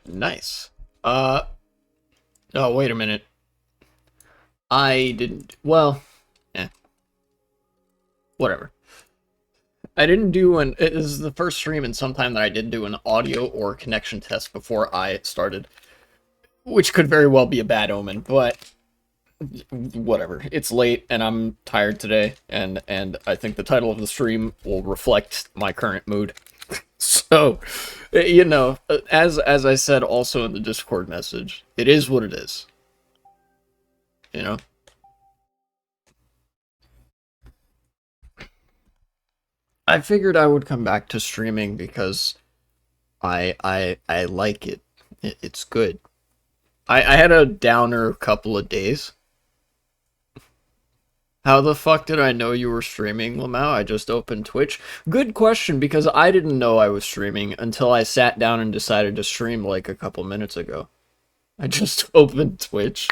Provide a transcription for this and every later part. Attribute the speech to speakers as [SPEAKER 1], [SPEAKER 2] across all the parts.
[SPEAKER 1] Nice. Oh, wait a minute. I didn't, well, eh, whatever. I didn't do it is the first stream in some time that I did do an audio or connection test before I started, which could very well be a bad omen, but whatever. It's late and I'm tired today, and I think the title of the stream will reflect my current mood. So, as I said also in the Discord message, it is what it is. You know? I figured I would come back to streaming because I like it. It's good. I had a downer couple of days. How the fuck did I know you were streaming, Lamau? I just opened Twitch. Good question, because I didn't know I was streaming until I sat down and decided to stream like a couple minutes ago. I just opened Twitch.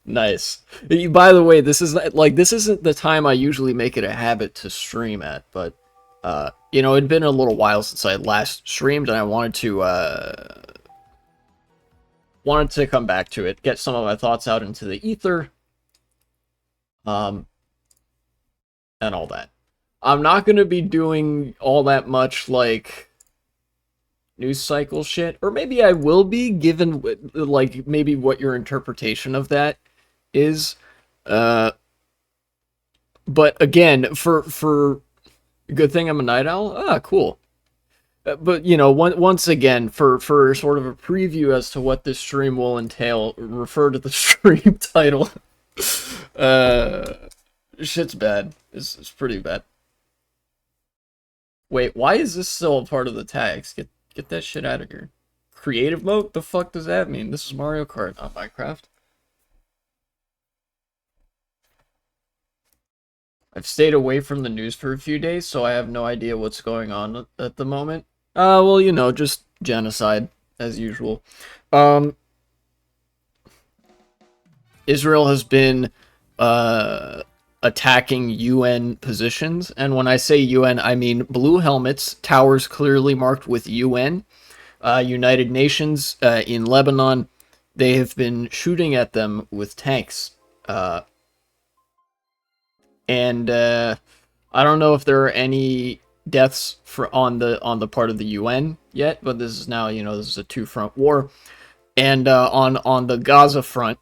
[SPEAKER 1] Nice. By the way, this isn't the time I usually make it a habit to stream at, but it'd been a little while since I last streamed, and I wanted to come back to it, get some of my thoughts out into the ether, and all that. I'm not gonna be doing all that much like news cycle shit, or maybe I will be, given like maybe what your interpretation of that is. But again, for good thing I'm a night owl. Ah, cool. But once again, for sort of a preview as to what this stream will entail, refer to the stream title. Shit's bad. It's pretty bad. Wait, why is this still a part of the tags? Get that shit out of here. Creative mode? The fuck does that mean? This is Mario Kart, not Minecraft. I've stayed away from the news for a few days, so I have no idea what's going on at the moment. Well, just genocide, as usual. Israel has been, attacking UN positions, and when I say UN, I mean blue helmets, towers clearly marked with UN, United Nations, in Lebanon. They have been shooting at them with tanks, and I don't know if there are any deaths on the part of the UN yet, but this is now, this is a two-front war, and on the Gaza front,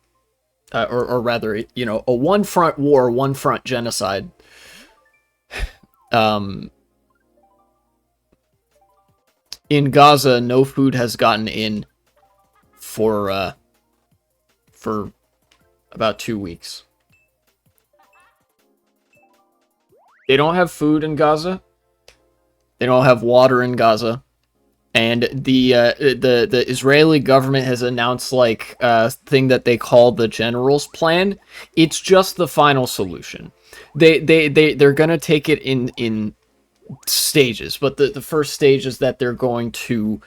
[SPEAKER 1] or rather, a one-front war, one-front genocide. In Gaza, no food has gotten in for about 2 weeks. They don't have food in Gaza. They don't have water in Gaza. And the Israeli government has announced like a thing that they call the General's Plan. It's just the final solution. They're gonna take it in stages, but the first stage is that they're going to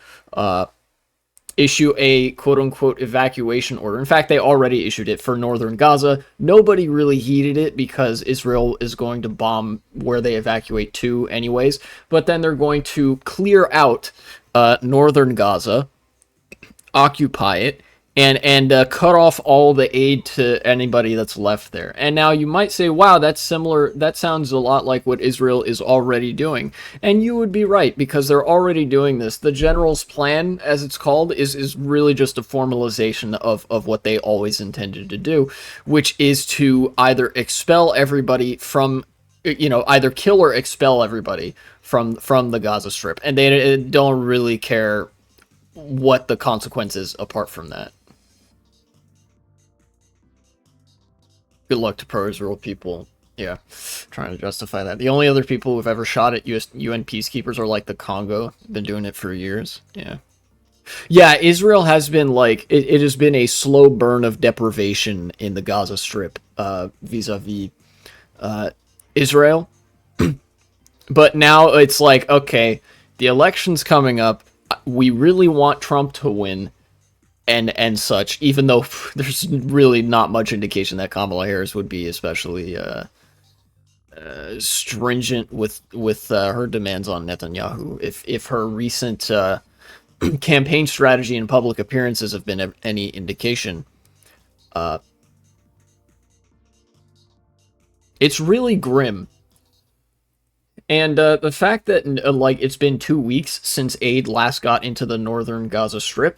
[SPEAKER 1] issue a quote-unquote evacuation order. In fact, they already issued it for northern Gaza. Nobody really heeded it because Israel is going to bomb where they evacuate to anyways. But then they're going to clear out northern Gaza, occupy it, and cut off all the aid to anybody that's left there. And now you might say, wow, that's similar, that sounds a lot like what Israel is already doing. And you would be right, because they're already doing this. The General's Plan, as it's called, is really just a formalization of what they always intended to do, which is to either expel everybody from, either kill or expel everybody from the Gaza Strip. And they don't really care what the consequences apart from that. Good luck to pro-Israel people. Yeah, trying to justify that. The only other people who've ever shot at UN peacekeepers are like the Congo. Been doing it for years. Yeah. Yeah, Israel has been like, it has been a slow burn of deprivation in the Gaza Strip vis-a-vis Israel. But now it's like, okay, the election's coming up. We really want Trump to win. And such, even though there's really not much indication that Kamala Harris would be especially stringent with her demands on Netanyahu. If her recent campaign strategy and public appearances have been any indication, it's really grim. And the fact that like it's been 2 weeks since aid last got into the northern Gaza Strip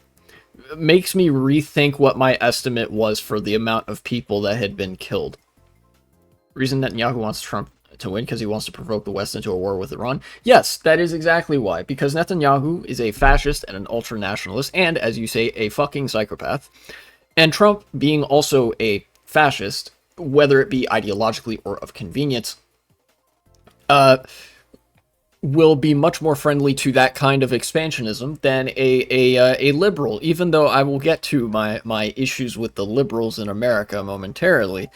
[SPEAKER 1] makes me rethink what my estimate was for the amount of people that had been killed. Reason Netanyahu wants Trump to win because he wants to provoke the West into a war with Iran? Yes, that is exactly why. Because Netanyahu is a fascist and an ultra-nationalist, and, as you say, a fucking psychopath. And Trump, being also a fascist, whether it be ideologically or of convenience, will be much more friendly to that kind of expansionism than a liberal, even though I will get to my issues with the liberals in America momentarily.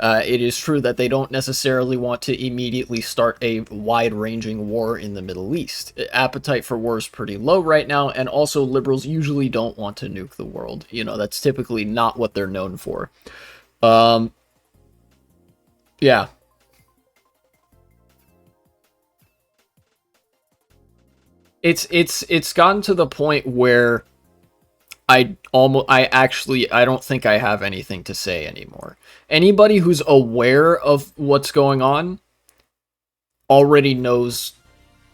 [SPEAKER 1] It is true that they don't necessarily want to immediately start a wide-ranging war in the Middle East. Appetite for war is pretty low right now, and also liberals usually don't want to nuke the world. You know, that's typically not what they're known for. Yeah. It's gotten to the point where I don't think I have anything to say anymore. Anybody who's aware of what's going on already knows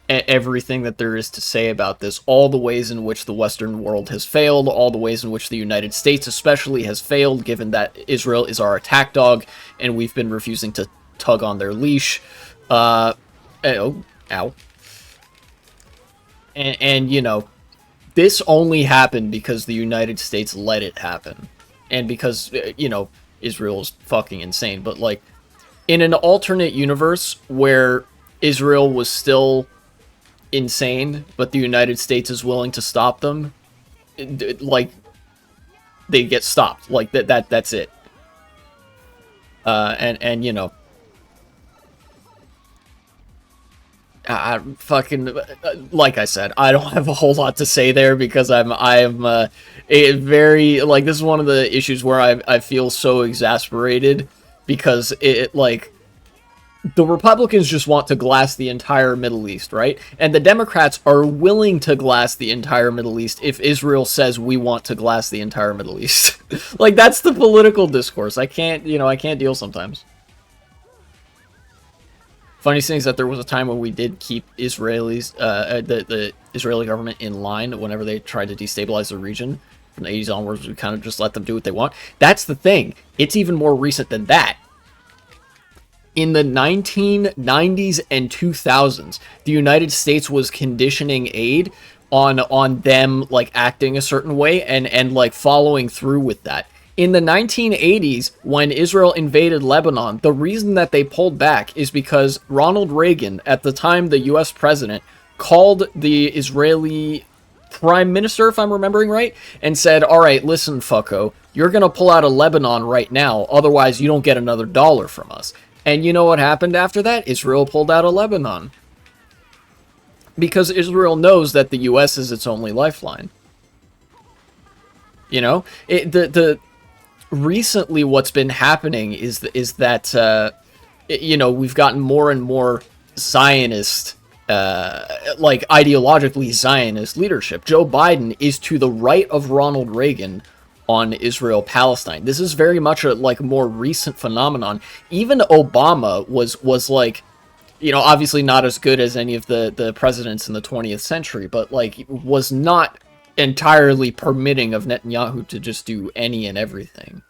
[SPEAKER 1] everything that there is to say about this, all the ways in which the Western world has failed, all the ways in which the United States especially has failed, given that Israel is our attack dog, and we've been refusing to tug on their leash. Ow. And you know, this only happened because the United States let it happen. And because, you know, Israel's fucking insane. But, like, in an alternate universe where Israel was still insane, but the United States is willing to stop them, like, they get stopped. Like, that's it. And you know, fucking, like I said, I don't have a whole lot to say there because I'm a very, like, this is one of the issues where I feel so exasperated because like, the Republicans just want to glass the entire Middle East, right? And the Democrats are willing to glass the entire Middle East if Israel says we want to glass the entire Middle East. Like, that's the political discourse. I can't deal sometimes. Funniest thing is that there was a time when we did keep Israelis, the Israeli government in line whenever they tried to destabilize the region. From the 80s onwards, we kind of just let them do what they want. That's the thing. It's even more recent than that. In the 1990s and 2000s, the United States was conditioning aid on them, like, acting a certain way and like, following through with that. In the 1980s, when Israel invaded Lebanon, the reason that they pulled back is because Ronald Reagan, at the time the US president, called the Israeli prime minister, if I'm remembering right, and said, all right, listen, fucko, you're going to pull out of Lebanon right now, otherwise you don't get another dollar from us. And you know what happened after that? Israel pulled out of Lebanon. Because Israel knows that the US is its only lifeline. You know? Recently what's been happening is that you know, we've gotten more and more Zionist, like, ideologically Zionist leadership. Joe Biden is to the right of Ronald Reagan on Israel-Palestine. This is very much a, like, more recent phenomenon. Even Obama was like, you know, obviously not as good as any of the presidents in the 20th century, but, like, was not entirely permitting of Netanyahu to just do any and everything.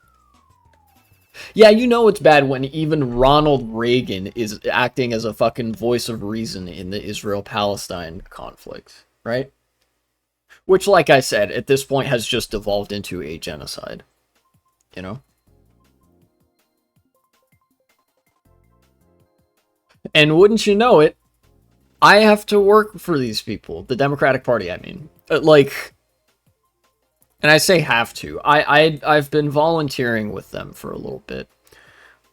[SPEAKER 1] Yeah, you know it's bad when even Ronald Reagan is acting as a fucking voice of reason in the Israel-Palestine conflict, right? Which, like I said, at this point has just devolved into a genocide, you know? And wouldn't you know it, I have to work for these people, the Democratic Party, I mean. Like, and I say have to. I've been volunteering with them for a little bit.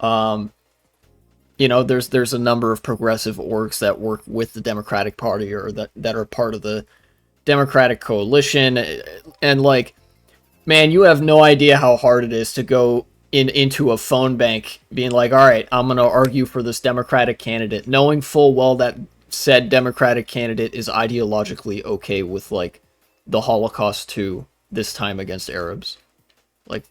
[SPEAKER 1] You know, there's a number of progressive orgs that work with the Democratic Party or that are part of the Democratic coalition, and, like, man, you have no idea how hard it is to go into a phone bank being like, all right, I'm going to argue for this Democratic candidate, knowing full well that said Democratic candidate is ideologically okay with, like, the Holocaust too, this time against Arabs. Like,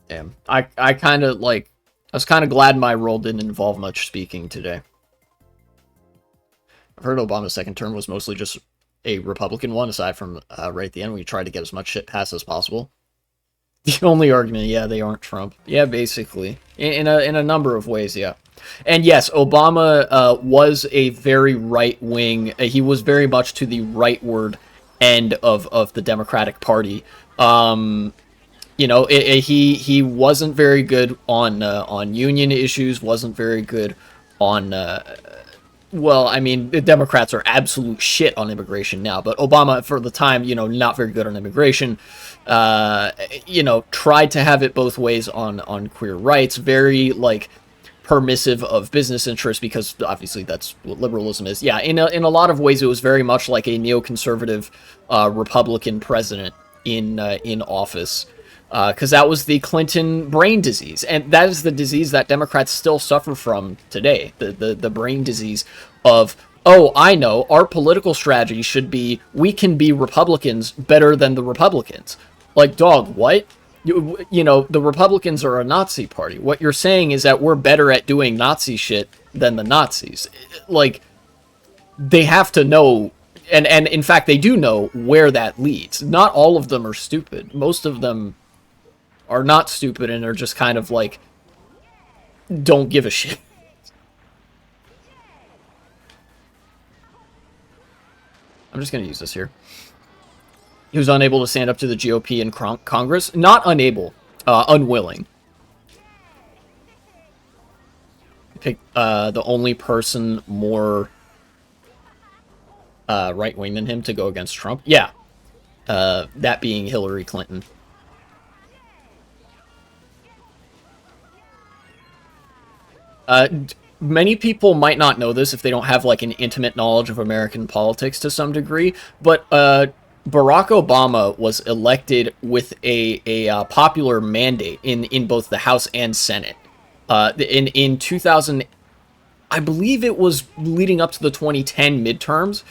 [SPEAKER 1] damn. I kind of, like, I was kind of glad my role didn't involve much speaking today. I've heard Obama's second term was mostly just a Republican one, aside from right at the end when he tried to get as much shit passed as possible. The only argument, yeah, they aren't Trump. Yeah, basically. In a number of ways, yeah. And yes, Obama was a very right-wing, he was very much to the rightward end of the Democratic Party. You know, he wasn't very good on union issues, wasn't very good on... well, I mean, the Democrats are absolute shit on immigration now, but Obama, for the time, you know, not very good on immigration. You know, tried to have it both ways on queer rights, very, like, permissive of business interests, because obviously that's what liberalism is. Yeah, in a lot of ways, it was very much like a neoconservative Republican president in office. Because that was the Clinton brain disease, and that is the disease that Democrats still suffer from today. The brain disease of, oh, I know, our political strategy should be, we can be Republicans better than the Republicans. Like, dog, what? You know, the Republicans are a Nazi party. What you're saying is that we're better at doing Nazi shit than the Nazis. Like, they have to know, and in fact, they do know where that leads. Not all of them are stupid. Most of them are not stupid and are just kind of like, don't give a shit. I'm just going to use this here. He was unable to stand up to the GOP in Congress. Not unable, unwilling. Pick the only person more right-wing than him to go against Trump. Yeah, that being Hillary Clinton. Many people might not know this if they don't have, like, an intimate knowledge of American politics to some degree, but Barack Obama was elected with a popular mandate in both the House and Senate. In 2000, I believe it was leading up to the 2010 midterms,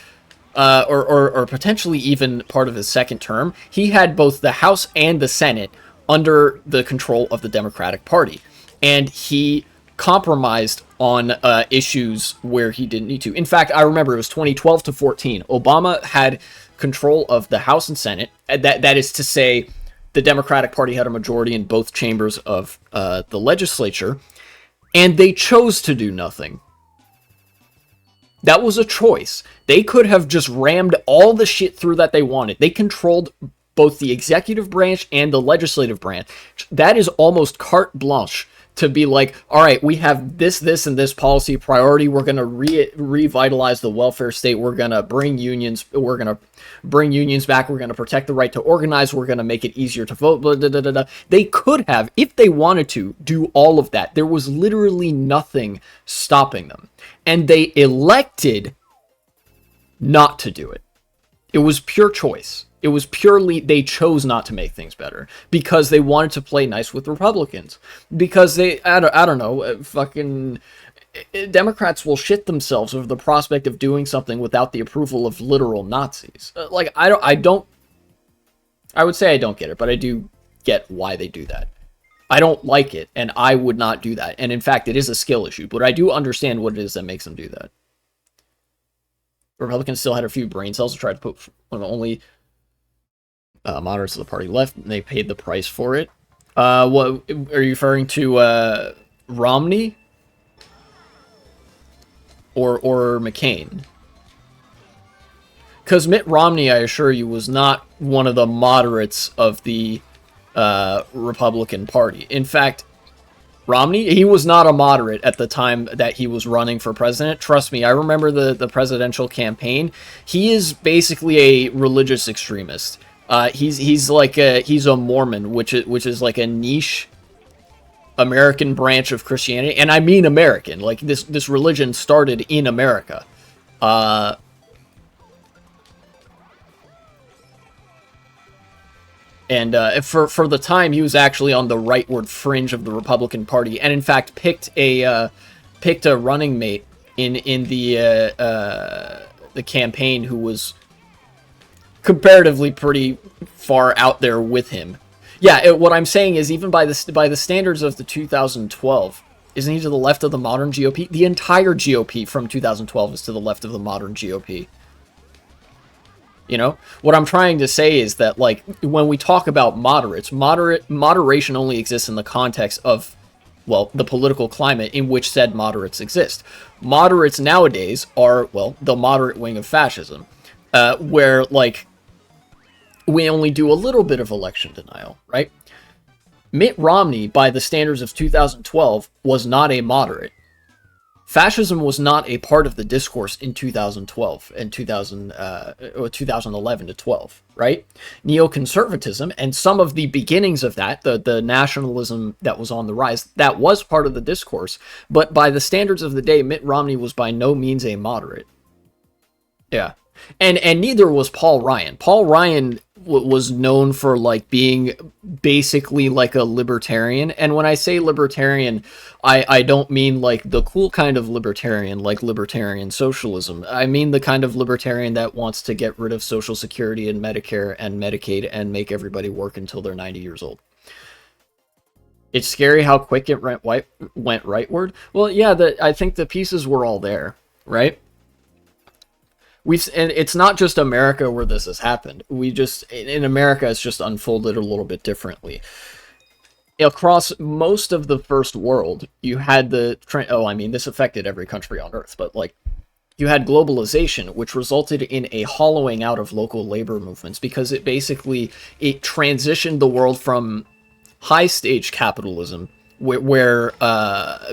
[SPEAKER 1] or potentially even part of his second term. He had both the House and the Senate under the control of the Democratic Party, and he compromised on issues where he didn't need to. In fact, I remember it was 2012 to 14. Obama had control of the House and Senate. That is to say, the Democratic Party had a majority in both chambers of the legislature, and they chose to do nothing. That was a choice. They could have just rammed all the shit through that they wanted. They controlled both the executive branch and the legislative branch. That is almost carte blanche to be like, all right, we have this, and this policy priority. We're going to revitalize the welfare state. We're going to bring unions. We're going to bring unions back. We're going to protect the right to organize. We're going to make it easier to vote. Blah, blah, blah, blah, blah. They could have, if they wanted to, do all of that. There was literally nothing stopping them. And they elected not to do it. It was pure choice. It was purely, they chose not to make things better because they wanted to play nice with Republicans. Because they, I don't know, fucking Democrats will shit themselves over the prospect of doing something without the approval of literal Nazis. Like, I would say I don't get it, but I do get why they do that. I don't like it, and I would not do that. And in fact, it is a skill issue, but I do understand what it is that makes them do that. Republicans still had a few brain cells to try to put one of the only moderates of the party left, and they paid the price for it. What are you referring to? Romney or McCain? Because Mitt Romney, I assure you, was not one of the moderates of the Republican Party. In fact, Romney, he was not a moderate at the time that he was running for president. Trust me, I remember the presidential campaign. He is basically a religious extremist. He's a Mormon, which is like a niche American branch of Christianity, and I mean American. Like this religion started in America. And for the time, he was actually on the rightward fringe of the Republican Party, and in fact picked a running mate in the campaign who was comparatively pretty far out there with him. Yeah, what I'm saying is, even by the standards of the 2012, isn't he to the left of the modern GOP? The entire GOP from 2012 is to the left of the modern GOP. You know, what I'm trying to say is that, like, when we talk about moderates, moderation only exists in the context of, well, the political climate in which said moderates exist. Moderates nowadays are, well, the moderate wing of fascism, where, like, we only do a little bit of election denial, right? Mitt Romney, by the standards of 2012, was not a moderate. Fascism was not a part of the discourse in 2012 and 2011 to 12, right? Neoconservatism and some of the beginnings of that, the nationalism that was on the rise, that was part of the discourse. But by the standards of the day, Mitt Romney was by no means a moderate. Yeah. And neither was Paul Ryan. Paul Ryan was known for, like, being basically like a libertarian. And when I say libertarian, I don't mean like the cool kind of libertarian, like libertarian socialism. I mean the kind of libertarian that wants to get rid of Social Security and Medicare and Medicaid and make everybody work until they're 90 years old. It's scary how quick it went rightward. Well, yeah, I think the pieces were all there, right? And it's not just America where this has happened. In America, it's just unfolded a little bit differently. Across most of the first world, you had this affected every country on earth, but, like, you had globalization, which resulted in a hollowing out of local labor movements, because it transitioned the world from high stage capitalism, where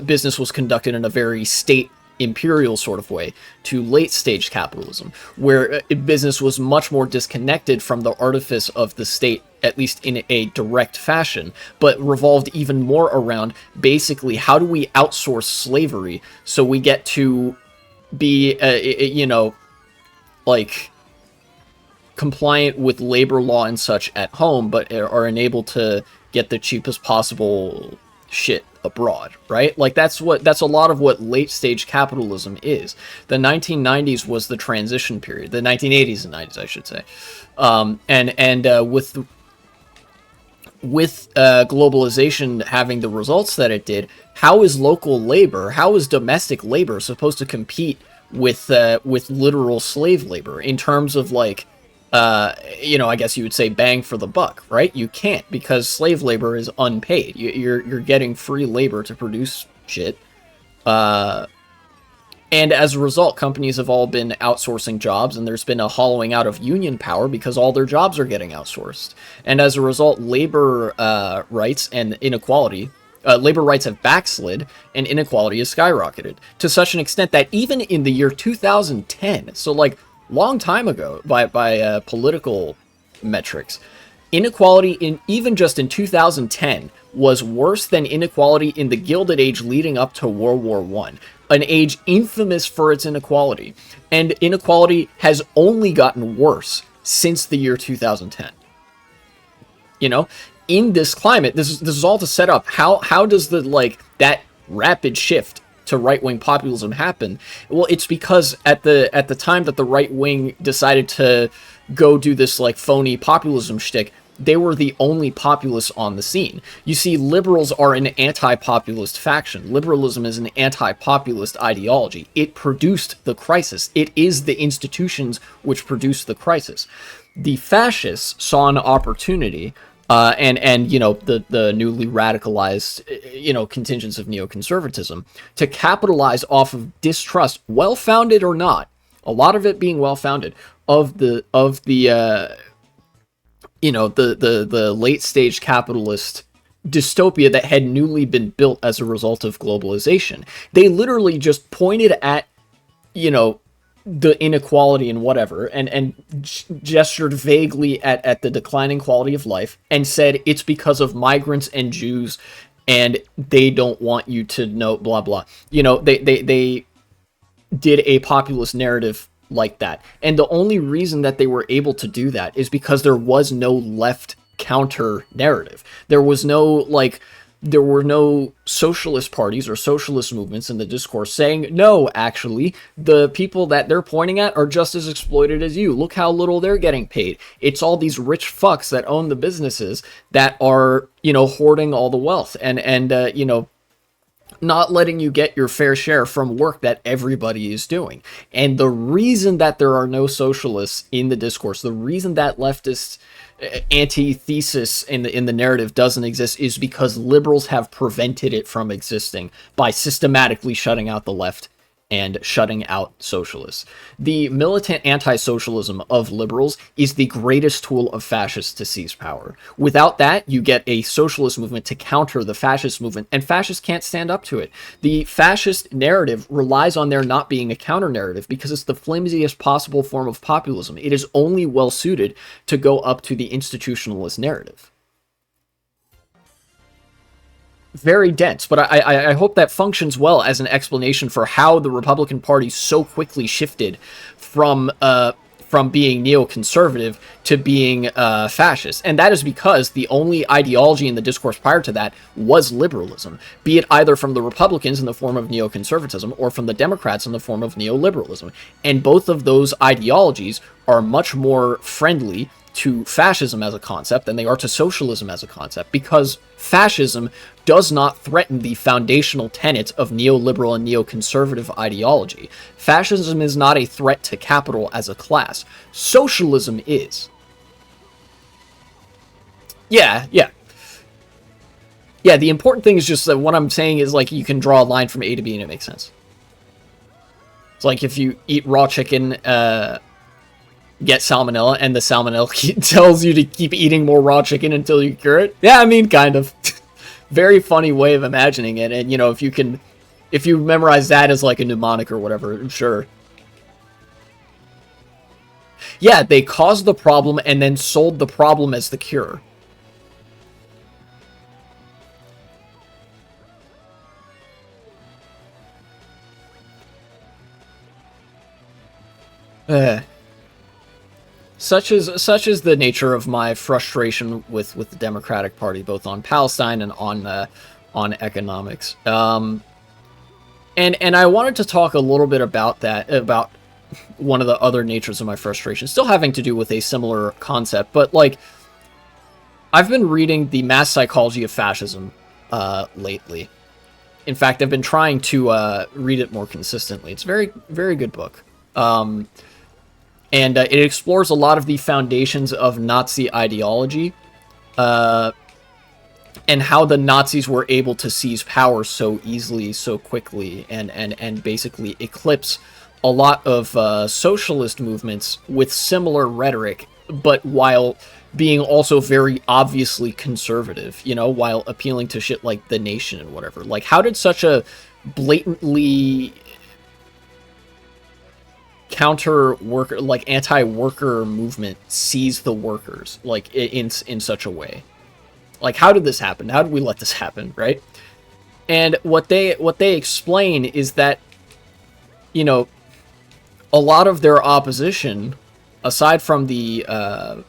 [SPEAKER 1] business was conducted in a very state imperial sort of way, to late stage capitalism, where business was much more disconnected from the artifice of the state, at least in a direct fashion, but revolved even more around basically how do we outsource slavery so we get to be, like, compliant with labor law and such at home, but are enabled to get the cheapest possible shit abroad, right? Like, that's a lot of what late stage capitalism is. The 1990s was the transition period, the 1980s and 90s, I should say. With globalization having the results that it did, how is local labor, how is domestic labor supposed to compete with literal slave labor in terms of, like, I guess you would say bang for the buck, right? You can't, because slave labor is unpaid. You're getting free labor to produce shit. And as a result, companies have all been outsourcing jobs, and there's been a hollowing out of union power because all their jobs are getting outsourced. And as a result, labor rights and inequality, labor rights have backslid, and inequality has skyrocketed to such an extent that even in the year 2010, so, like, long time ago by political metrics, inequality even just in 2010 was worse than inequality in the Gilded Age leading up to World War I, an age infamous for its inequality. And inequality has only gotten worse since the year 2010. You know, in this climate, this is all to set up how does that rapid shift to right-wing populism happen? Well, it's because at the time that the right wing decided to go do this, like, phony populism shtick, they were the only populists on the scene. You see, liberals are an anti-populist faction. Liberalism is an anti-populist ideology. It produced the crisis. It is the institutions which produced the crisis. The fascists saw an opportunity, and the newly radicalized, contingents of neoconservatism, to capitalize off of distrust, well-founded or not, a lot of it being well-founded, of the late stage capitalist dystopia that had newly been built as a result of globalization. They literally just pointed at, the inequality and whatever, and gestured vaguely at the declining quality of life, and said it's because of migrants and Jews, and they don't want you to know, blah blah. They did a populist narrative like that, and the only reason that they were able to do that is because there was no left counter narrative. There was no, like, there were no socialist parties or socialist movements in the discourse saying, no, actually, the people that they're pointing at are just as exploited as you. Look how little they're getting paid. It's all these rich fucks that own the businesses that are, hoarding all the wealth and not letting you get your fair share from work that everybody is doing. And the reason that there are no socialists in the discourse, the reason that leftist antithesis in the narrative doesn't exist is because liberals have prevented it from existing by systematically shutting out the left and shutting out socialists. The militant anti-socialism of liberals is the greatest tool of fascists to seize power. Without that, you get a socialist movement to counter the fascist movement, and fascists can't stand up to it. The fascist narrative relies on there not being a counter-narrative because it's the flimsiest possible form of populism. It is only well-suited to go up to the institutionalist narrative. Very dense, but I hope that functions well as an explanation for how the Republican Party so quickly shifted from being neoconservative to being fascist. And that is because the only ideology in the discourse prior to that was liberalism, be it either from the Republicans in the form of neoconservatism or from the Democrats in the form of neoliberalism. And both of those ideologies are much more friendly to fascism as a concept than they are to socialism as a concept, because fascism does not threaten the foundational tenets of neoliberal and neoconservative ideology. Fascism is not a threat to capital as a class. Socialism is. Yeah, the important thing is just that what I'm saying is, like, you can draw a line from A to B and it makes sense. It's like if you eat raw chicken, get salmonella, and the salmonella tells you to keep eating more raw chicken until you cure it. Yeah, I mean, kind of. Very funny way of imagining it, and, if you memorize that as, like, a mnemonic or whatever, sure. Yeah, they caused the problem and then sold the problem as the cure. Such is the nature of my frustration with the Democratic Party, both on Palestine and on economics. And I wanted to talk a little bit about that, about one of the other natures of my frustration, still having to do with a similar concept, but, like, I've been reading The Mass Psychology of Fascism lately. In fact, I've been trying to read it more consistently. It's a very, very good book. And it explores a lot of the foundations of Nazi ideology, and how the Nazis were able to seize power so easily, so quickly, and basically eclipse a lot of socialist movements with similar rhetoric, but while being also very obviously conservative, while appealing to shit like the nation and whatever. Like, how did such a blatantly counter-worker, like, anti-worker movement seize the workers, like, in such a way? Like, how did this happen? How did we let this happen, right? And what they explain is that, a lot of their opposition, aside from the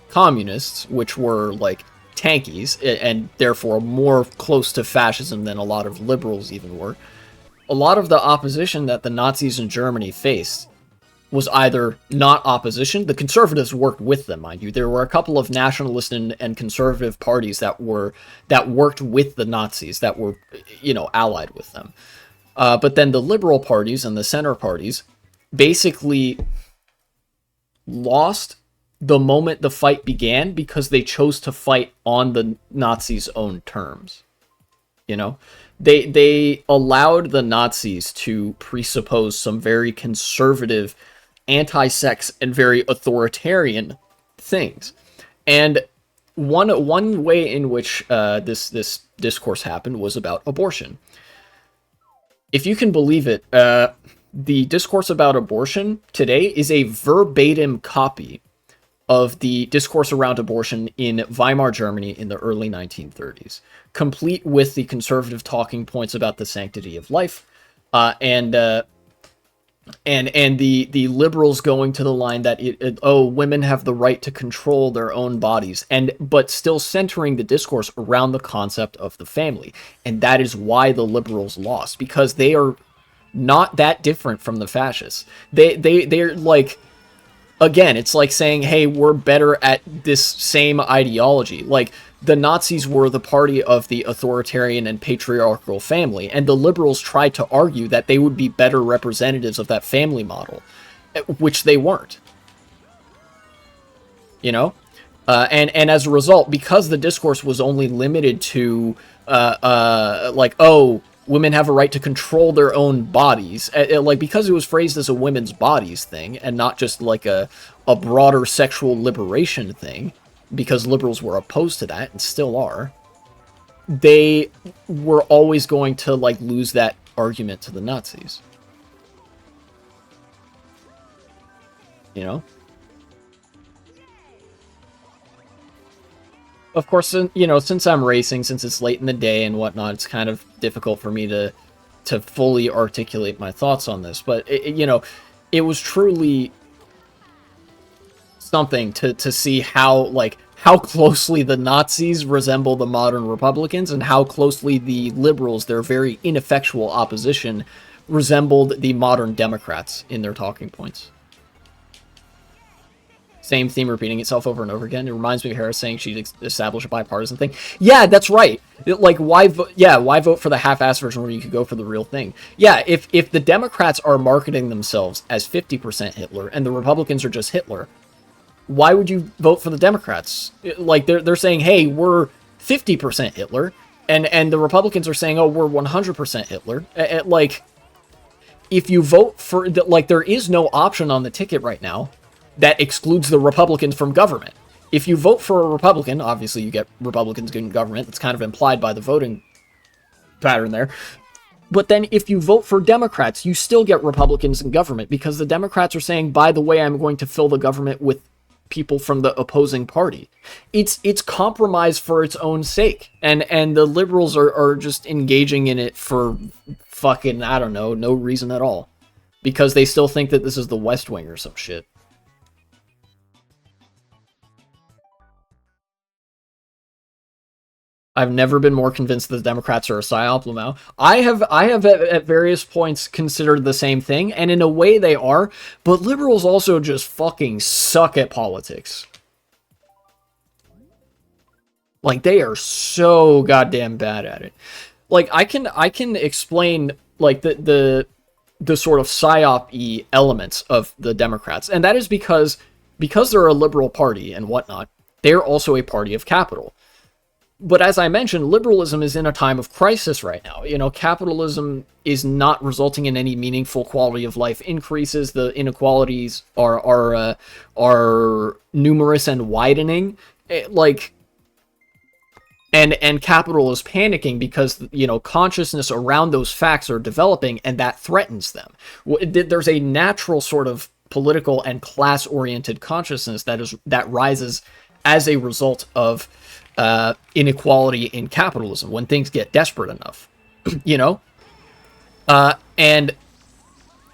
[SPEAKER 1] communists, which were, like, tankies, and therefore more close to fascism than a lot of liberals even were, a lot of the opposition that the Nazis in Germany faced was either not opposition. The conservatives worked with them, mind you. There were a couple of nationalist and conservative parties that worked with the Nazis, that were, allied with them. But then the liberal parties and the center parties basically lost the moment the fight began because they chose to fight on the Nazis' own terms. They allowed the Nazis to presuppose some very conservative, anti-sex, and very authoritarian things. And one way in which this discourse happened was about abortion. If you can believe it, the discourse about abortion today is a verbatim copy of the discourse around abortion in Weimar Germany in the early 1930s, complete with the conservative talking points about the sanctity of life, and and the liberals going to the line that oh, women have the right to control their own bodies, and but still centering the discourse around the concept of the family. And that is why the liberals lost, because they are not that different from the fascists. They're like, again, it's like saying, hey, we're better at this same ideology. Like, the Nazis were the party of the authoritarian and patriarchal family, and the liberals tried to argue that they would be better representatives of that family model, which they weren't. You know? And as a result, because the discourse was only limited to, like, oh, women have a right to control their own bodies, like, because it was phrased as a women's bodies thing, and not just like a broader sexual liberation thing, because liberals were opposed to that, and still are, they were always going to, like, lose that argument to the Nazis. You know? Of course, you know, since I'm racing, since it's late in the day and whatnot, it's kind of difficult for me to fully articulate my thoughts on this. But, you know, it was truly something to see how, like, how closely the Nazis resemble the modern Republicans, and how closely the liberals, their very ineffectual opposition, resembled the modern Democrats in their talking points. Same theme repeating itself over and over again. It reminds me of Harris saying she'd establish a bipartisan thing. Yeah, that's right. Like, why vote for the half-assed version where you could go for the real thing? Yeah, if the Democrats are marketing themselves as 50% Hitler and the Republicans are just Hitler, why would you vote for the Democrats? Like, they're saying, hey, we're 50% Hitler, and the Republicans are saying, oh, we're 100% Hitler. Like, if you vote for, like, there is no option on the ticket right now that excludes the Republicans from government. If you vote for a Republican, obviously you get Republicans in government. That's kind of implied by the voting pattern there. But then if you vote for Democrats, you still get Republicans in government, because the Democrats are saying, by the way, I'm going to fill the government with people from the opposing party. It's compromise for its own sake. And the liberals are just engaging in it for fucking, I don't know, no reason at all. Because they still think that this is the West Wing or some shit. I've never been more convinced that the Democrats are a psyop, Lamau. I have at various points considered the same thing, and in a way they are, but liberals also just fucking suck at politics. Like, they are so goddamn bad at it. Like, I can explain, like, the sort of psyop-y elements of the Democrats, and that is because they're a liberal party and whatnot, they're also a party of capital. But as I mentioned, liberalism is in a time of crisis right now. You know, capitalism is not resulting in any meaningful quality of life increases. The inequalities are numerous and widening. Like, and capital is panicking because, you know, consciousness around those facts are developing, and that threatens them. There's a natural sort of political and class-oriented consciousness that rises as a result of inequality in capitalism when things get desperate enough, you know? And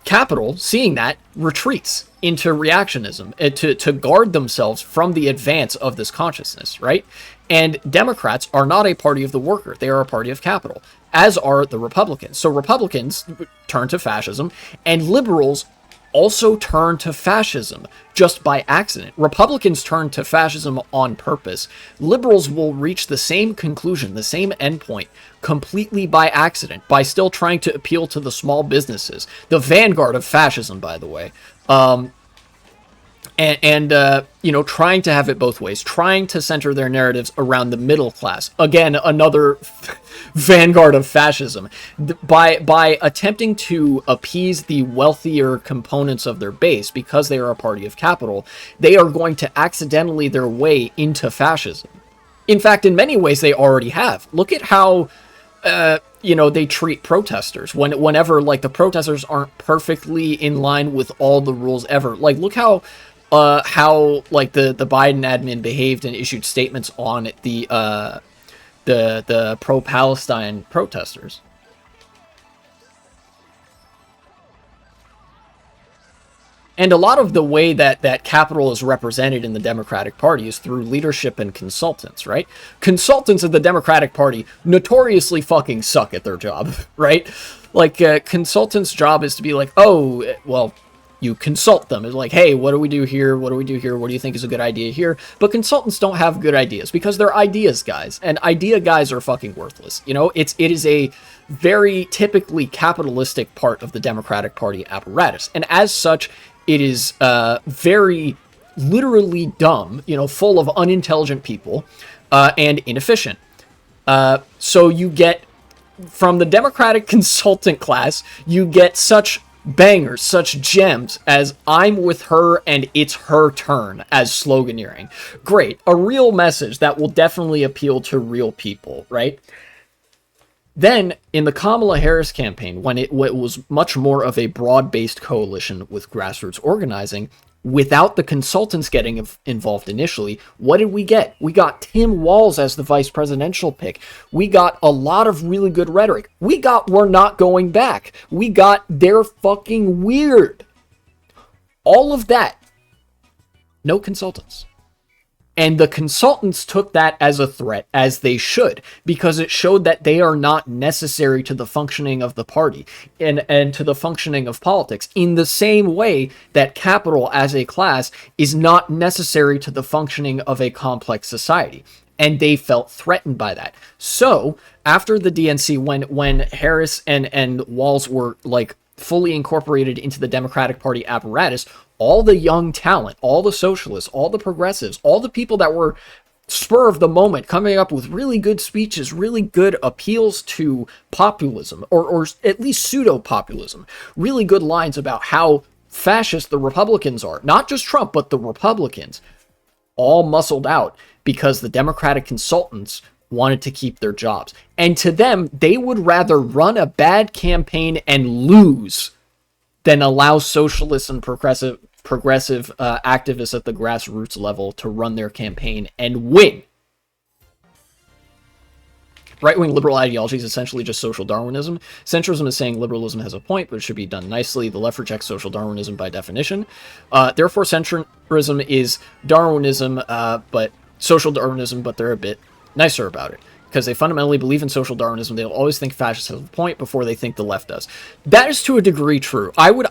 [SPEAKER 1] capital, seeing that, retreats into reactionism to guard themselves from the advance of this consciousness, right? And Democrats are not a party of the worker. They are a party of capital, as are the Republicans. So Republicans turn to fascism, and liberals also turn to fascism just by accident. Republicans turn to fascism on purpose. Liberals will reach the same conclusion, the same endpoint, completely by accident, by still trying to appeal to the small businesses. The vanguard of fascism, by the way. You know, trying to have it both ways, trying to center their narratives around the middle class. Again, another vanguard of fascism. By attempting to appease the wealthier components of their base, because they are a party of capital, they are going to accidentally their way into fascism. In fact, in many ways, they already have. Look at how, you know, they treat protesters. Whenever, like, the protesters aren't perfectly in line with all the rules ever. Like, look how like the Biden admin behaved and issued statements on the pro-Palestine protesters. And a lot of the way that capital is represented in the Democratic Party is through leadership and consultants, right? Consultants of the Democratic Party notoriously fucking suck at their job, right? Like, consultants' job is to be like, oh, well, you consult them. It's like, hey, what do we do here? What do we do here? What do you think is a good idea here? But consultants don't have good ideas because they're ideas guys, and idea guys are fucking worthless. You know, it is a very typically capitalistic part of the Democratic Party apparatus, and as such, it is very literally dumb, you know, full of unintelligent people and inefficient. So you get, from the Democratic consultant class, you get such bangers, such gems as "I'm with her and it's her turn" as sloganeering. Great. A real message that will definitely appeal to real people, right? Then, in the Kamala Harris campaign, when it was much more of a broad-based coalition with grassroots organizing, without the consultants getting involved initially, what did we get? We got Tim Walz as the vice presidential pick. We got a lot of really good rhetoric. We got "we're not going back." We got "they're fucking weird." All of that. No consultants. And the consultants took that as a threat, as they should, because it showed that they are not necessary to the functioning of the party and to the functioning of politics, in the same way that capital as a class is not necessary to the functioning of a complex society. And they felt threatened by that. So, after the DNC, when Harris and Walz were, like, fully incorporated into the Democratic Party apparatus, all the young talent, all the socialists, all the progressives, all the people that were spur of the moment coming up with really good speeches, really good appeals to populism, or at least pseudo-populism, really good lines about how fascist the Republicans are, not just Trump, but the Republicans, all muscled out because the Democratic consultants wanted to keep their jobs. And to them, they would rather run a bad campaign and lose than allow socialists and progressive activists at the grassroots level to run their campaign and win. Right-wing liberal ideology is essentially just social Darwinism. Centrism is saying liberalism has a point, but it should be done nicely. The left rejects social Darwinism by definition. Therefore, centrism is Darwinism, but social Darwinism, but they're a bit nicer about it. Because they fundamentally believe in social Darwinism, they'll always think fascists have a point before they think the left does. That is to a degree true. I would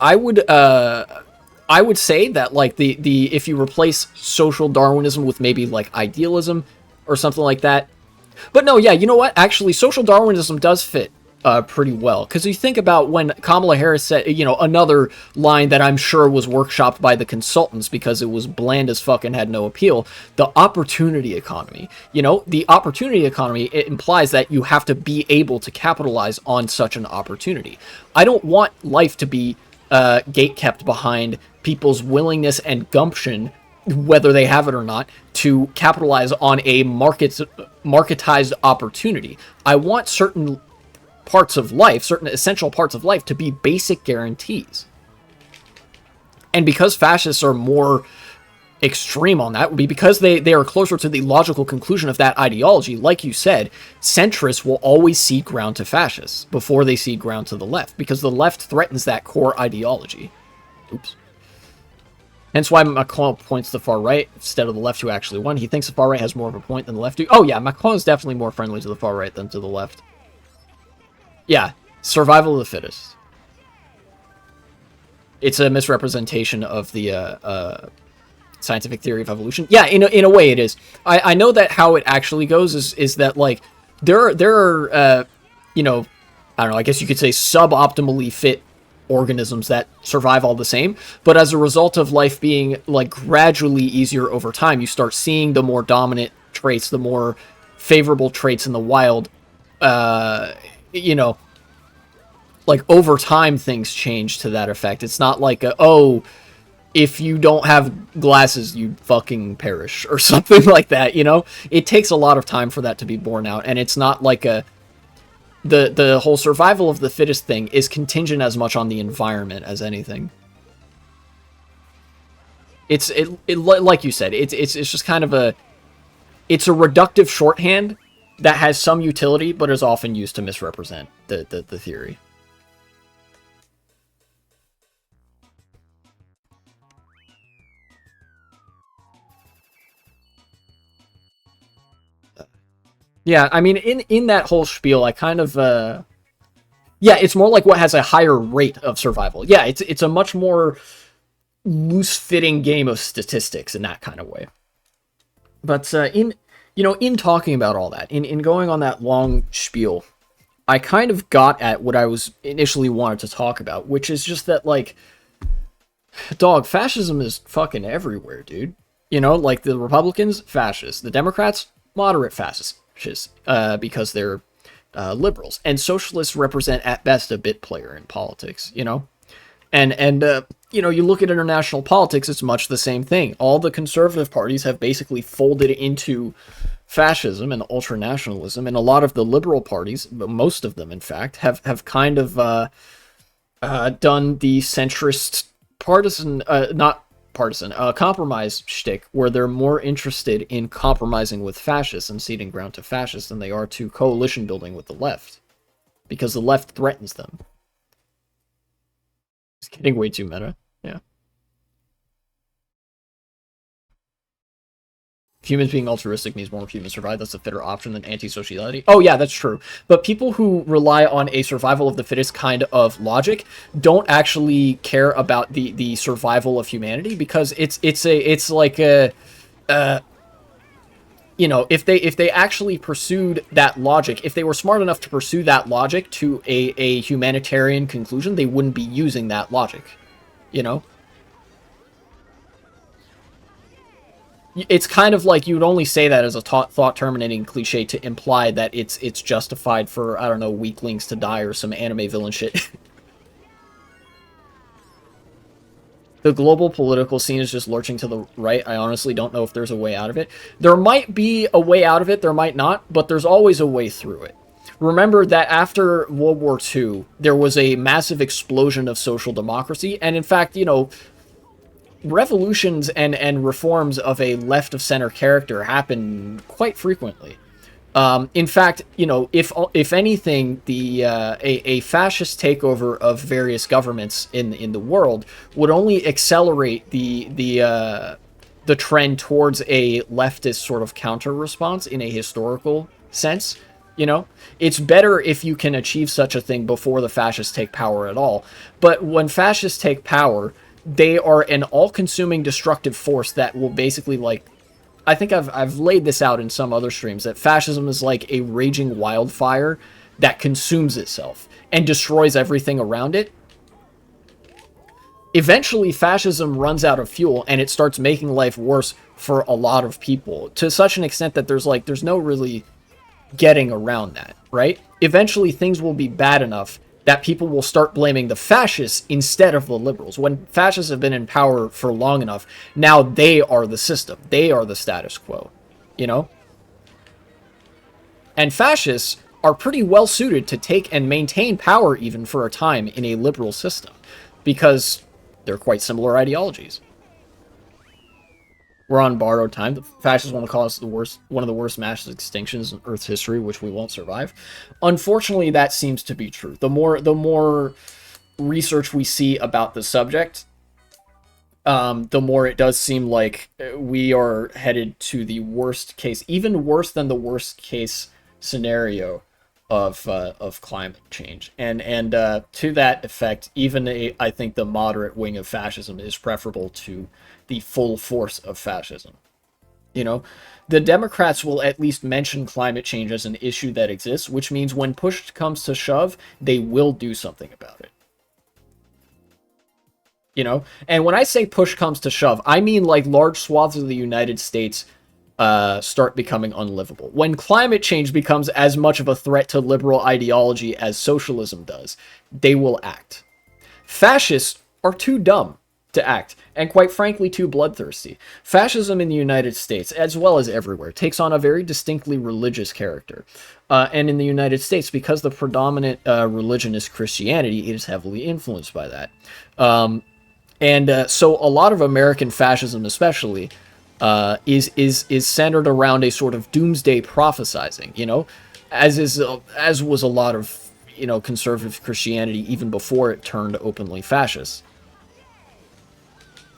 [SPEAKER 1] say that, like, the if you replace social Darwinism with maybe like idealism or something like that. But no, yeah, you know what? Actually, social Darwinism does fit pretty well, because you think about when Kamala Harris said, you know, another line that I'm sure was workshopped by the consultants because it was bland as fuck and had no appeal, the opportunity economy. You know, the opportunity economy, it implies that you have to be able to capitalize on such an opportunity. I don't want life to be gatekept behind people's willingness and gumption, whether they have it or not, to capitalize on a marketized opportunity. I want certain parts of life, certain essential parts of life, to be basic guarantees. And because fascists are more extreme on that, because they are closer to the logical conclusion of that ideology, like you said, centrists will always cede ground to fascists before they cede ground to the left, because the left threatens that core ideology. Oops. Hence why Macron points to the far right instead of the left, who actually won. He thinks the far right has more of a point than the left do. Oh yeah, Macron is definitely more friendly to the far right than to the left. Yeah, survival of the fittest. It's a misrepresentation of the scientific theory of evolution. Yeah, in a way it is. I know that how it actually goes is that, like, there are you know, I don't know, I guess you could say suboptimally fit organisms that survive all the same, but as a result of life being, like, gradually easier over time, you start seeing the more dominant traits, the more favorable traits in the wild. You know, like, over time things change to that effect. It's not like oh, if you don't have glasses, you fucking perish, or something like that, you know? It takes a lot of time for that to be borne out, and it's not like the whole survival of the fittest thing is contingent as much on the environment as anything. It's like you said, it's just kind of it's a reductive shorthand that has some utility, but is often used to misrepresent the theory. Yeah, I mean, in that whole spiel, I kind of yeah, it's more like what has a higher rate of survival. Yeah, it's a much more loose fitting game of statistics in that kind of way. But in in talking about all that, in going on that long spiel, I kind of got at what I was initially wanted to talk about, which is just that, like, dog, fascism is fucking everywhere, dude. Like the Republicans, fascist. The Democrats, moderate fascists, because they're liberals. And socialists represent, at best, a bit player in politics. And you look at international politics, it's much the same thing. All the conservative parties have basically folded into fascism and ultranationalism, and a lot of the liberal parties, most of them, in fact, have kind of done the centrist partisan, not partisan, compromise shtick, where they're more interested in compromising with fascists and ceding ground to fascists than they are to coalition building with the left, because the left threatens them. It's getting way too meta. Yeah. Humans being altruistic means more humans survive. That's a fitter option than anti-sociality. Oh yeah, that's true. But people who rely on a survival of the fittest kind of logic don't actually care about the survival of humanity, because it's like a if they actually pursued that logic, if they were smart enough to pursue that logic to a humanitarian conclusion, they wouldn't be using that logic. You know? It's kind of like you would only say that as a thought-terminating cliche to imply that it's justified for, I don't know, weaklings to die or some anime villain shit. The global political scene is just lurching to the right. I honestly don't know if there's a way out of it. There might be a way out of it, there might not, but there's always a way through it. Remember that after World War II, there was a massive explosion of social democracy, and in fact, revolutions and reforms of a left-of-center character happen quite frequently. In fact, if anything, a fascist takeover of various governments in the world would only accelerate the trend towards a leftist sort of counter response in a historical sense. It's better if you can achieve such a thing before the fascists take power at all. But when fascists take power, they are an all-consuming destructive force that will basically, like, I think I've laid this out in some other streams, that fascism is like a raging wildfire that consumes itself and destroys everything around it. Eventually, fascism runs out of fuel and it starts making life worse for a lot of people, to such an extent that there's no really getting around that, right? Eventually, things will be bad enough that people will start blaming the fascists instead of the liberals. When fascists have been in power for long enough, now they are the system. They are the status quo, And fascists are pretty well suited to take and maintain power even for a time in a liberal system, because they're quite similar ideologies. We're on borrowed time. The fascists want to call us one of the worst mass extinctions in Earth's history, which we won't survive. Unfortunately, that seems to be true. The more research we see about the subject, the more it does seem like we are headed to the worst case, even worse than the worst case scenario of climate change. And to that effect, even I think the moderate wing of fascism is preferable to the full force of fascism. The Democrats will at least mention climate change as an issue that exists, which means when push comes to shove, they will do something about it. And when I say push comes to shove, I mean like large swaths of the United States start becoming unlivable. When climate change becomes as much of a threat to liberal ideology as socialism does, they will act. Fascists are too dumb to act, and quite frankly too bloodthirsty. Fascism in the United States, as well as everywhere, takes on a very distinctly religious character. And in the United States, because the predominant religion is Christianity, it is heavily influenced by that. So a lot of American fascism, especially, is centered around a sort of doomsday prophesizing, as was a lot of conservative Christianity even before it turned openly fascist.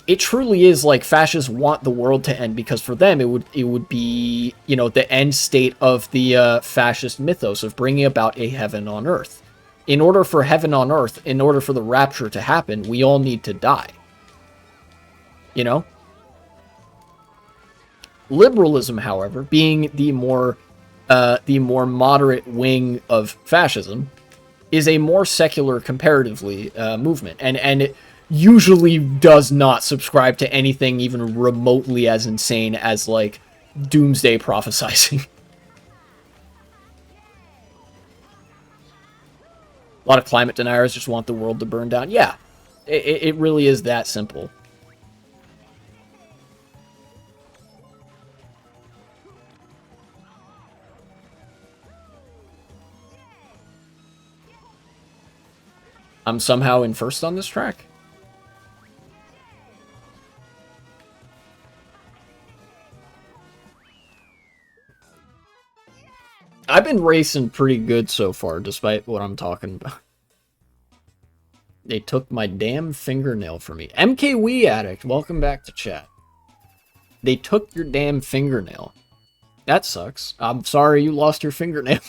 [SPEAKER 1] it truly is like fascists want the world to end because for them it would be, you know, the end state of the fascist mythos of bringing about a heaven on earth. In order for heaven on earth, in order for the rapture to happen, we all need to die. You know? Liberalism, however, being the more moderate wing of fascism, is a more secular, comparatively, movement, and it usually does not subscribe to anything even remotely as insane as, like, doomsday prophesizing. A lot of climate deniers just want the world to burn down. Yeah, it really is that simple. I'm somehow in first on this track. I've been racing pretty good so far, despite what I'm talking about. They took my damn fingernail from me. MK Wii Addict, welcome back to chat. They took your damn fingernail. That sucks. I'm sorry you lost your fingernail.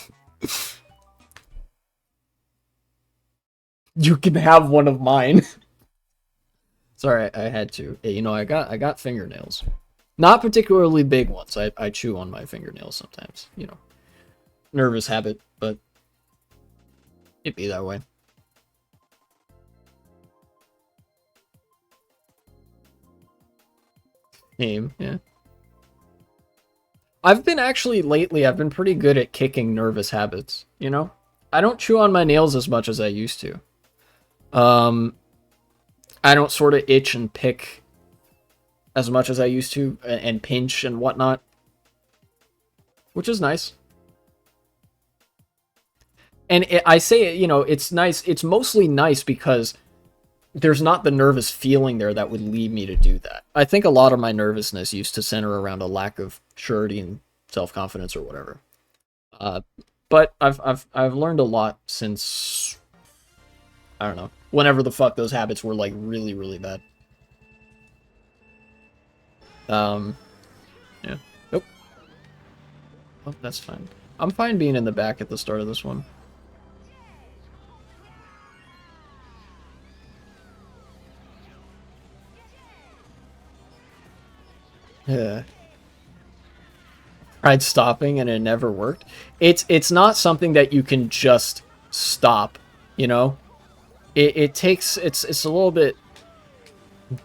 [SPEAKER 1] You can have one of mine. Sorry, I had to. You know, I got fingernails. Not particularly big ones. I chew on my fingernails sometimes. You know, nervous habit, but it'd be that way. Aim, yeah. I've been actually, lately, I've been pretty good at kicking nervous habits, you know? I don't chew on my nails as much as I used to. I don't sort of itch and pick as much as I used to, and pinch and whatnot. Which is nice. And I say, you know, it's nice. It's mostly nice because there's not the nervous feeling there that would lead me to do that. I think a lot of my nervousness used to center around a lack of surety and self-confidence or whatever. But I've learned a lot since, I don't know, whenever the fuck those habits were like really, really bad. Yeah. Nope. Oh, that's fine. I'm fine being in the back at the start of this one. Yeah. Tried stopping and it never worked. It's not something that you can just stop, you know? It takes, it's a little bit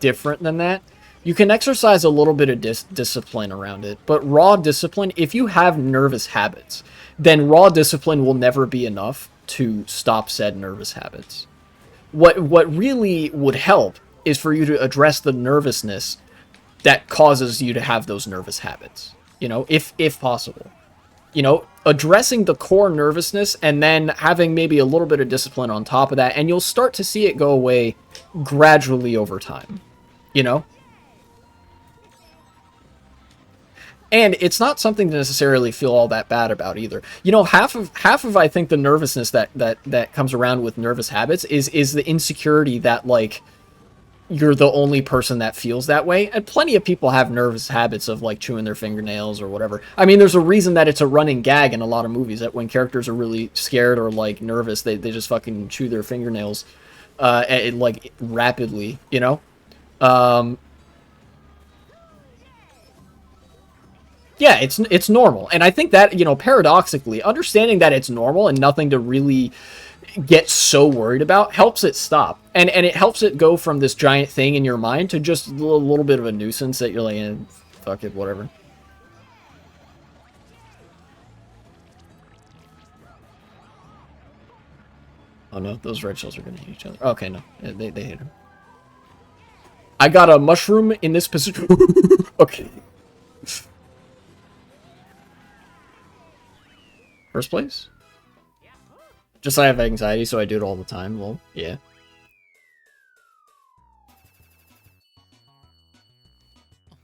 [SPEAKER 1] different than that. You can exercise a little bit of discipline around it, but raw discipline, if you have nervous habits, then raw discipline will never be enough to stop said nervous habits. What really would help is for you to address the nervousness that causes you to have those nervous habits, you know, if possible. You know, addressing the core nervousness and then having maybe a little bit of discipline on top of that, and you'll start to see it go away gradually over time, you know? And it's not something to necessarily feel all that bad about either. You know, half of I think the nervousness that comes around with nervous habits is the insecurity that, like, you're the only person that feels that way. And plenty of people have nervous habits of, like, chewing their fingernails or whatever. I mean, there's a reason that it's a running gag in a lot of movies, that when characters are really scared or, like, nervous, they just fucking chew their fingernails, like, rapidly, you know? Yeah, it's normal. And I think that, you know, paradoxically, understanding that it's normal and nothing to really get so worried about helps it stop. And it helps it go from this giant thing in your mind to just a little bit of a nuisance that you're like, fuck it, whatever. Oh no, those red shells are gonna hit each other. Okay, no, they hit him. I got a mushroom in this position. Okay. First place? Just I have anxiety, so I do it all the time. Well, yeah.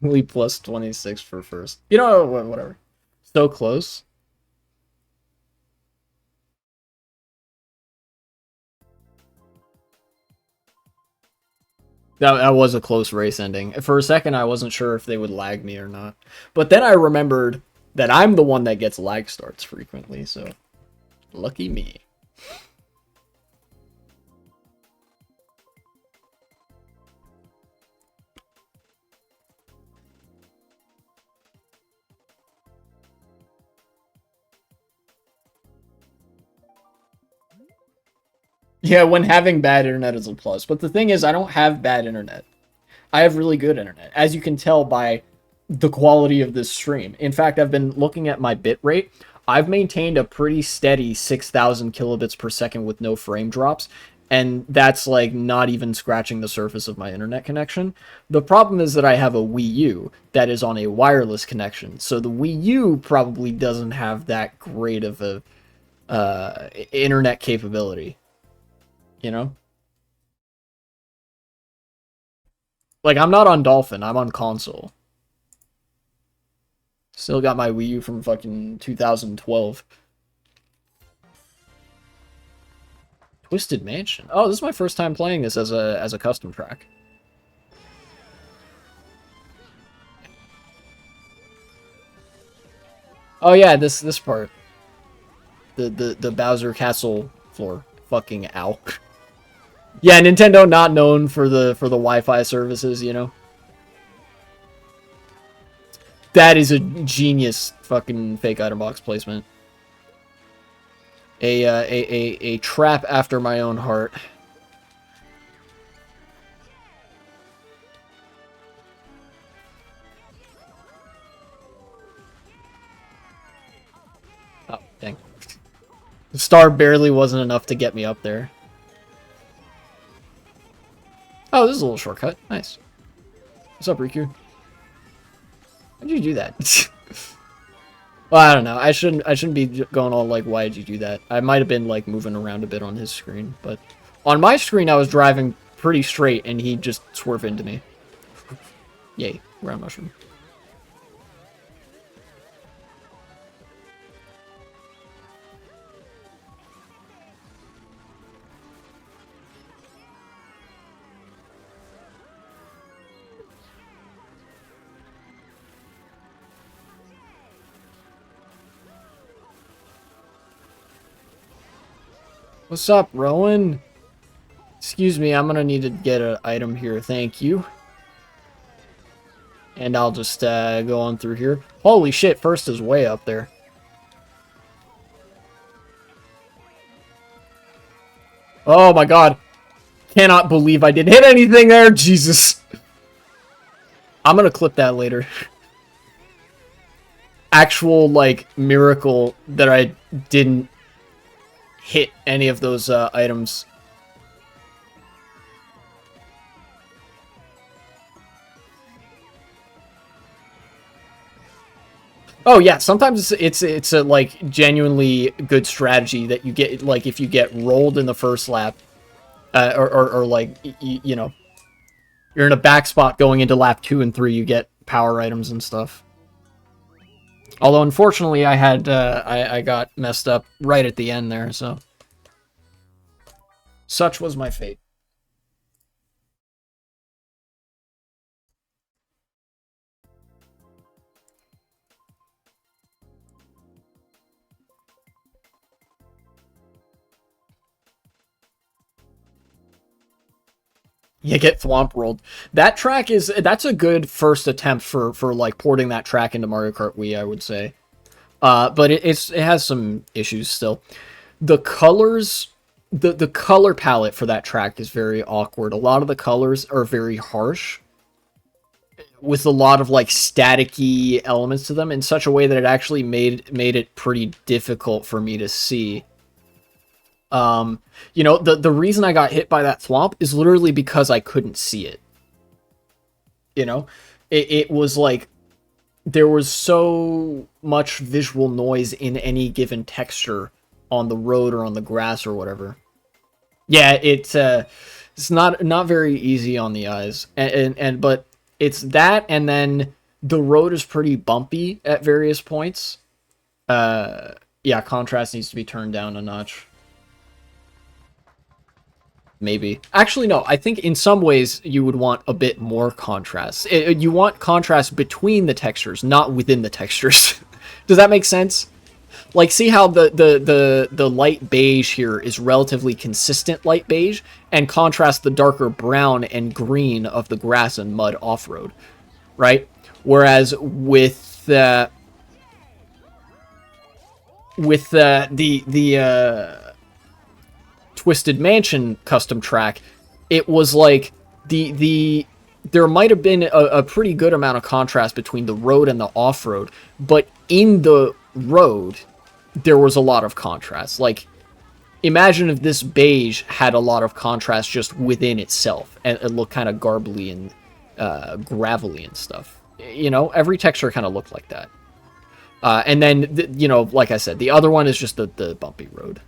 [SPEAKER 1] Only plus 26 for first. You know, whatever. So close. That was a close race ending. For a second, I wasn't sure if they would lag me or not. But then I remembered that I'm the one that gets lag starts frequently, so lucky me. Yeah, when having bad internet is a plus. But the thing is, I don't have bad internet. I have really good internet, as you can tell by the quality of this stream. In fact, I've been looking at my bit rate. I've maintained a pretty steady 6,000 kilobits per second with no frame drops, and that's like not even scratching the surface of my internet connection. The problem is that I have a Wii U that is on a wireless connection, so the Wii U probably doesn't have that great of a internet capability, you know? Like, I'm not on Dolphin, I'm on console. Still got my Wii U from fucking 2012. Twisted Mansion. Oh, this is my first time playing this as a custom track. Oh yeah, this part. The Bowser Castle floor. Fucking ow. Yeah, Nintendo not known for the Wi-Fi services, you know. That is a genius fucking fake item box placement. A trap after my own heart. Oh, dang. The star barely wasn't enough to get me up there. Oh, this is a little shortcut. Nice. What's up, Riku? How'd you do that? Well, I don't know. I shouldn't be going all like, why did you do that? I might have been like moving around a bit on his screen, but on my screen I was driving pretty straight and he just swerved into me. Yay, ground mushroom. What's up, Rowan? Excuse me, I'm gonna need to get an item here. Thank you. And I'll just go on through here. Holy shit, first is way up there. Oh my god. Cannot believe I didn't hit anything there. Jesus. I'm gonna clip that later. Actual, like, miracle that I didn't hit any of those items. Oh yeah, sometimes it's a like genuinely good strategy that you get, like, if you get rolled in the first lap, or like you know, you're in a back spot going into lap 2 and 3, you get power items and stuff. Although unfortunately I had I got messed up right at the end there, so such was my fate. You get thwomp rolled. That track that's a good first attempt for like porting that track into Mario Kart Wii, I would say. But it has some issues still. The colors, the color palette for that track is very awkward. A lot of the colors are very harsh, with a lot of like staticky elements to them in such a way that it actually made it pretty difficult for me to see. You know, the reason I got hit by that thwomp is literally because I couldn't see it. You know, it was like there was so much visual noise in any given texture on the road or on the grass or whatever. Yeah, it's not very easy on the eyes, and but it's that, and then the road is pretty bumpy at various points. Yeah, contrast needs to be turned down a notch. Maybe. Actually, no. I think in some ways you would want a bit more contrast. You want contrast between the textures, not within the textures. Does that make sense? Like, see how the light beige here is relatively consistent light beige, and contrast the darker brown and green of the grass and mud off-road, right? Whereas with the Twisted Mansion custom track, it was like there might have been a pretty good amount of contrast between the road and the off-road, but in the road there was a lot of contrast. Like, imagine if this beige had a lot of contrast just within itself, and it looked kind of garbly and gravelly and stuff. You know, every texture kind of looked like that. And then, you know, like I said, the other one is just the bumpy road.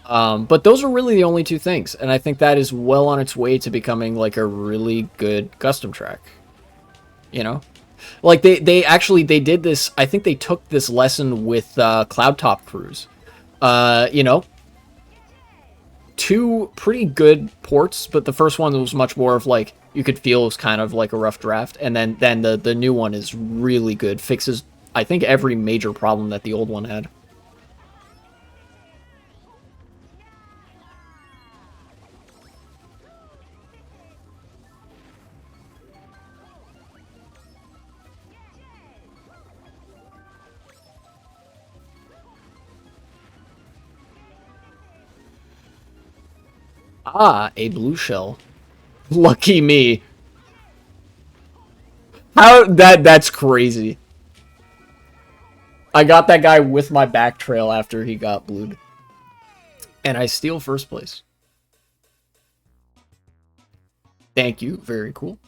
[SPEAKER 1] But those are really the only two things, and I think that is well on its way to becoming, like, a really good custom track. You know? Like, they actually, they did this, I think they took this lesson with Cloud Top Cruise. You know? Two pretty good ports, but the first one was much more of, like, you could feel it was kind of like a rough draft, and then the new one is really good. Fixes, I think, every major problem that the old one had. Ah, a blue shell. Lucky me. How that's crazy. I got that guy with my back trail after he got blued. And I steal first place. Thank you. Very cool.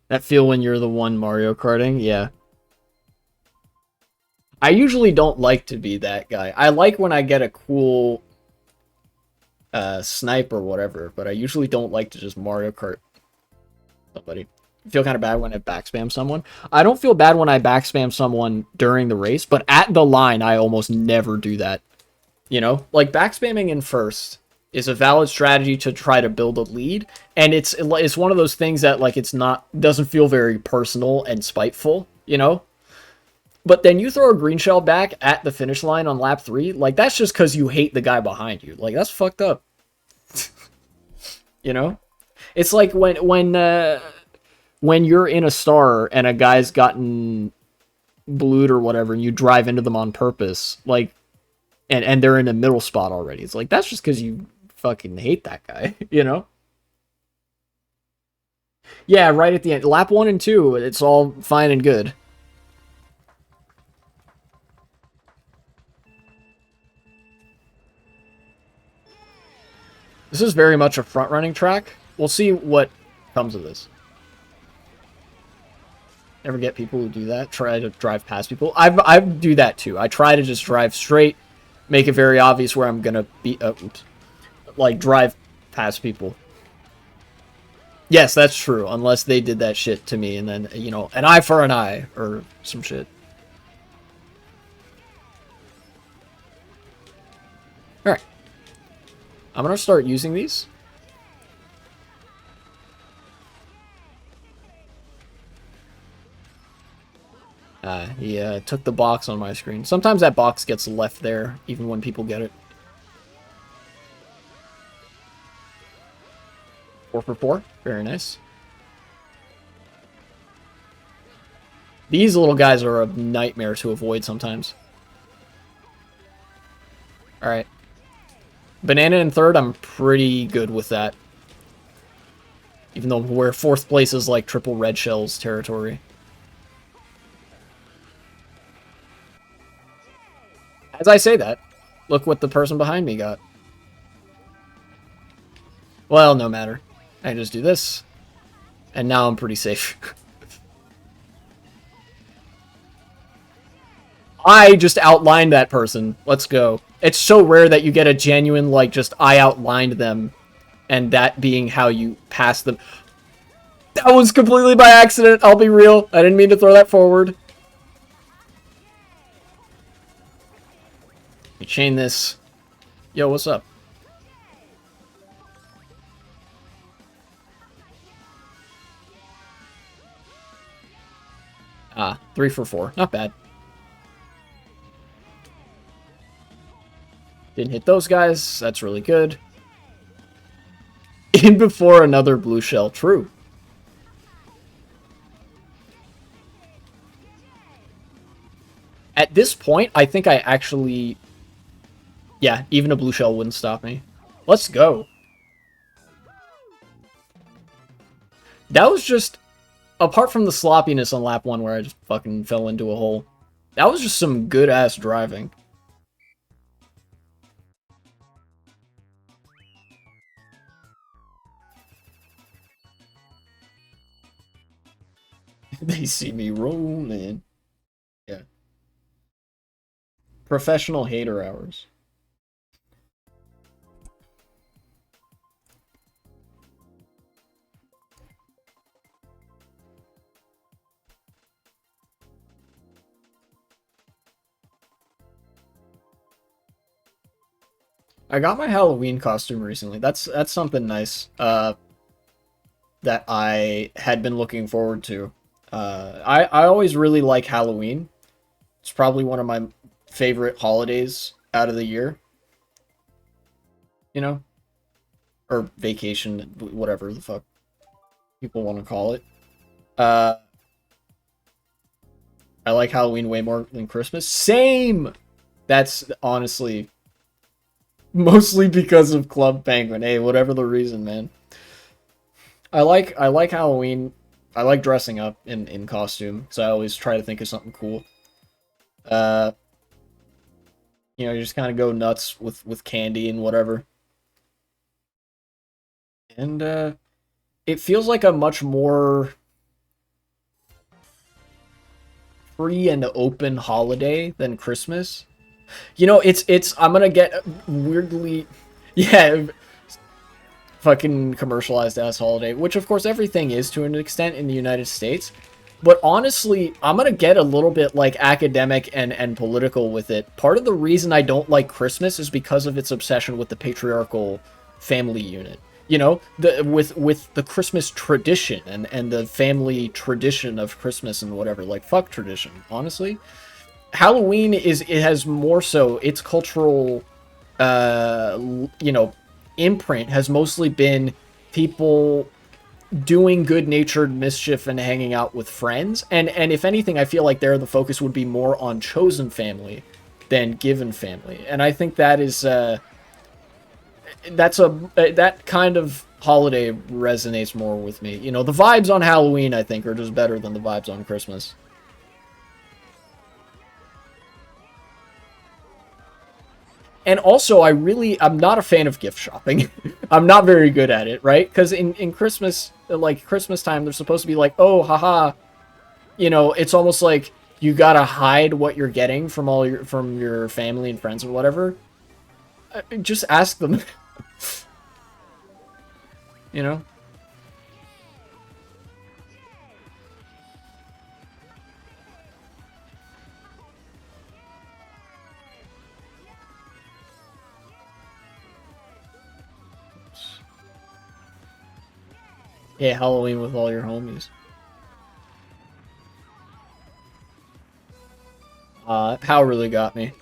[SPEAKER 1] That feel when you're the one Mario Karting? Yeah. I usually don't like to be that guy. I like when I get a cool snipe or whatever, but I usually don't like to just Mario Kart somebody. I feel kind of bad when I backspam someone. I don't feel bad when I backspam someone during the race, but at the line, I almost never do that. You know? Like, backspamming in first is a valid strategy to try to build a lead, and it's one of those things that, like, doesn't feel very personal and spiteful, you know? But then you throw a green shell back at the finish line on lap 3, like, that's just because you hate the guy behind you. Like, that's fucked up. You know? It's like when you're in a star and a guy's gotten blued or whatever, and you drive into them on purpose, like, and they're in a middle spot already. It's like, that's just because you fucking hate that guy, you know? Yeah, right at the end. Lap 1 and 2, it's all fine and good. This is very much a front-running track. We'll see what comes of this. Ever get people who do that? Try to drive past people? I do that too. I try to just drive straight, make it very obvious where I'm gonna be. Oops. Like, drive past people. Yes, that's true. Unless they did that shit to me, and then, you know, an eye for an eye or some shit. All right. I'm gonna start using these. Yeah, took the box on my screen. Sometimes that box gets left there, even when people get it. 4 for 4. Very nice. These little guys are a nightmare to avoid sometimes. Alright. Banana in third, I'm pretty good with that. Even though where 4th place is like triple red shells territory. As I say that, look what the person behind me got. Well, no matter. I just do this. And now I'm pretty safe. I just outlined that person. Let's go. It's so rare that you get a genuine, like, just I outlined them, and that being how you pass them. That was completely by accident, I'll be real. I didn't mean to throw that forward. You chain this. Yo, what's up? Ah, 3 for 4. Not bad. Didn't hit those guys. That's really good. In before another blue shell. True. At this point, I think I actually... Yeah, even a blue shell wouldn't stop me. Let's go. That was just... Apart from the sloppiness on lap 1 where I just fucking fell into a hole. That was just some good-ass driving. They see me rolling. Yeah. Professional hater hours. I got my Halloween costume recently. That's something nice. That I had been looking forward to. I always really like Halloween. It's probably one of my favorite holidays out of the year. You know? Or vacation, whatever the fuck people want to call it. I like Halloween way more than Christmas. Same! That's honestly mostly because of Club Penguin. Hey, whatever the reason, man. I like Halloween. I like dressing up in costume, so I always try to think of something cool. You know, you just kind of go nuts with candy and whatever. And it feels like a much more free and open holiday than Christmas. You know, it's I'm gonna get weirdly, yeah, fucking commercialized ass holiday, which of course everything is to an extent in the United States. But honestly, I'm gonna get a little bit like academic and political with it. Part of the reason I don't like Christmas is because of its obsession with the patriarchal family unit. You know, with the Christmas tradition and the family tradition of Christmas and whatever. Like, fuck tradition, honestly. Halloween it has more so its cultural you know, imprint has mostly been people doing good-natured mischief and hanging out with friends, and if anything, I feel like there the focus would be more on chosen family than given family, and I think that is that kind of holiday resonates more with me. You know, the vibes on Halloween I think are just better than the vibes on Christmas. And also, I'm not a fan of gift shopping. I'm not very good at it, right? Because in Christmas, like Christmas time, they're supposed to be like, oh, haha, you know, it's almost like you gotta hide what you're getting from from your family and friends or whatever. Just ask them, you know? Yeah, Halloween with all your homies. How really got me.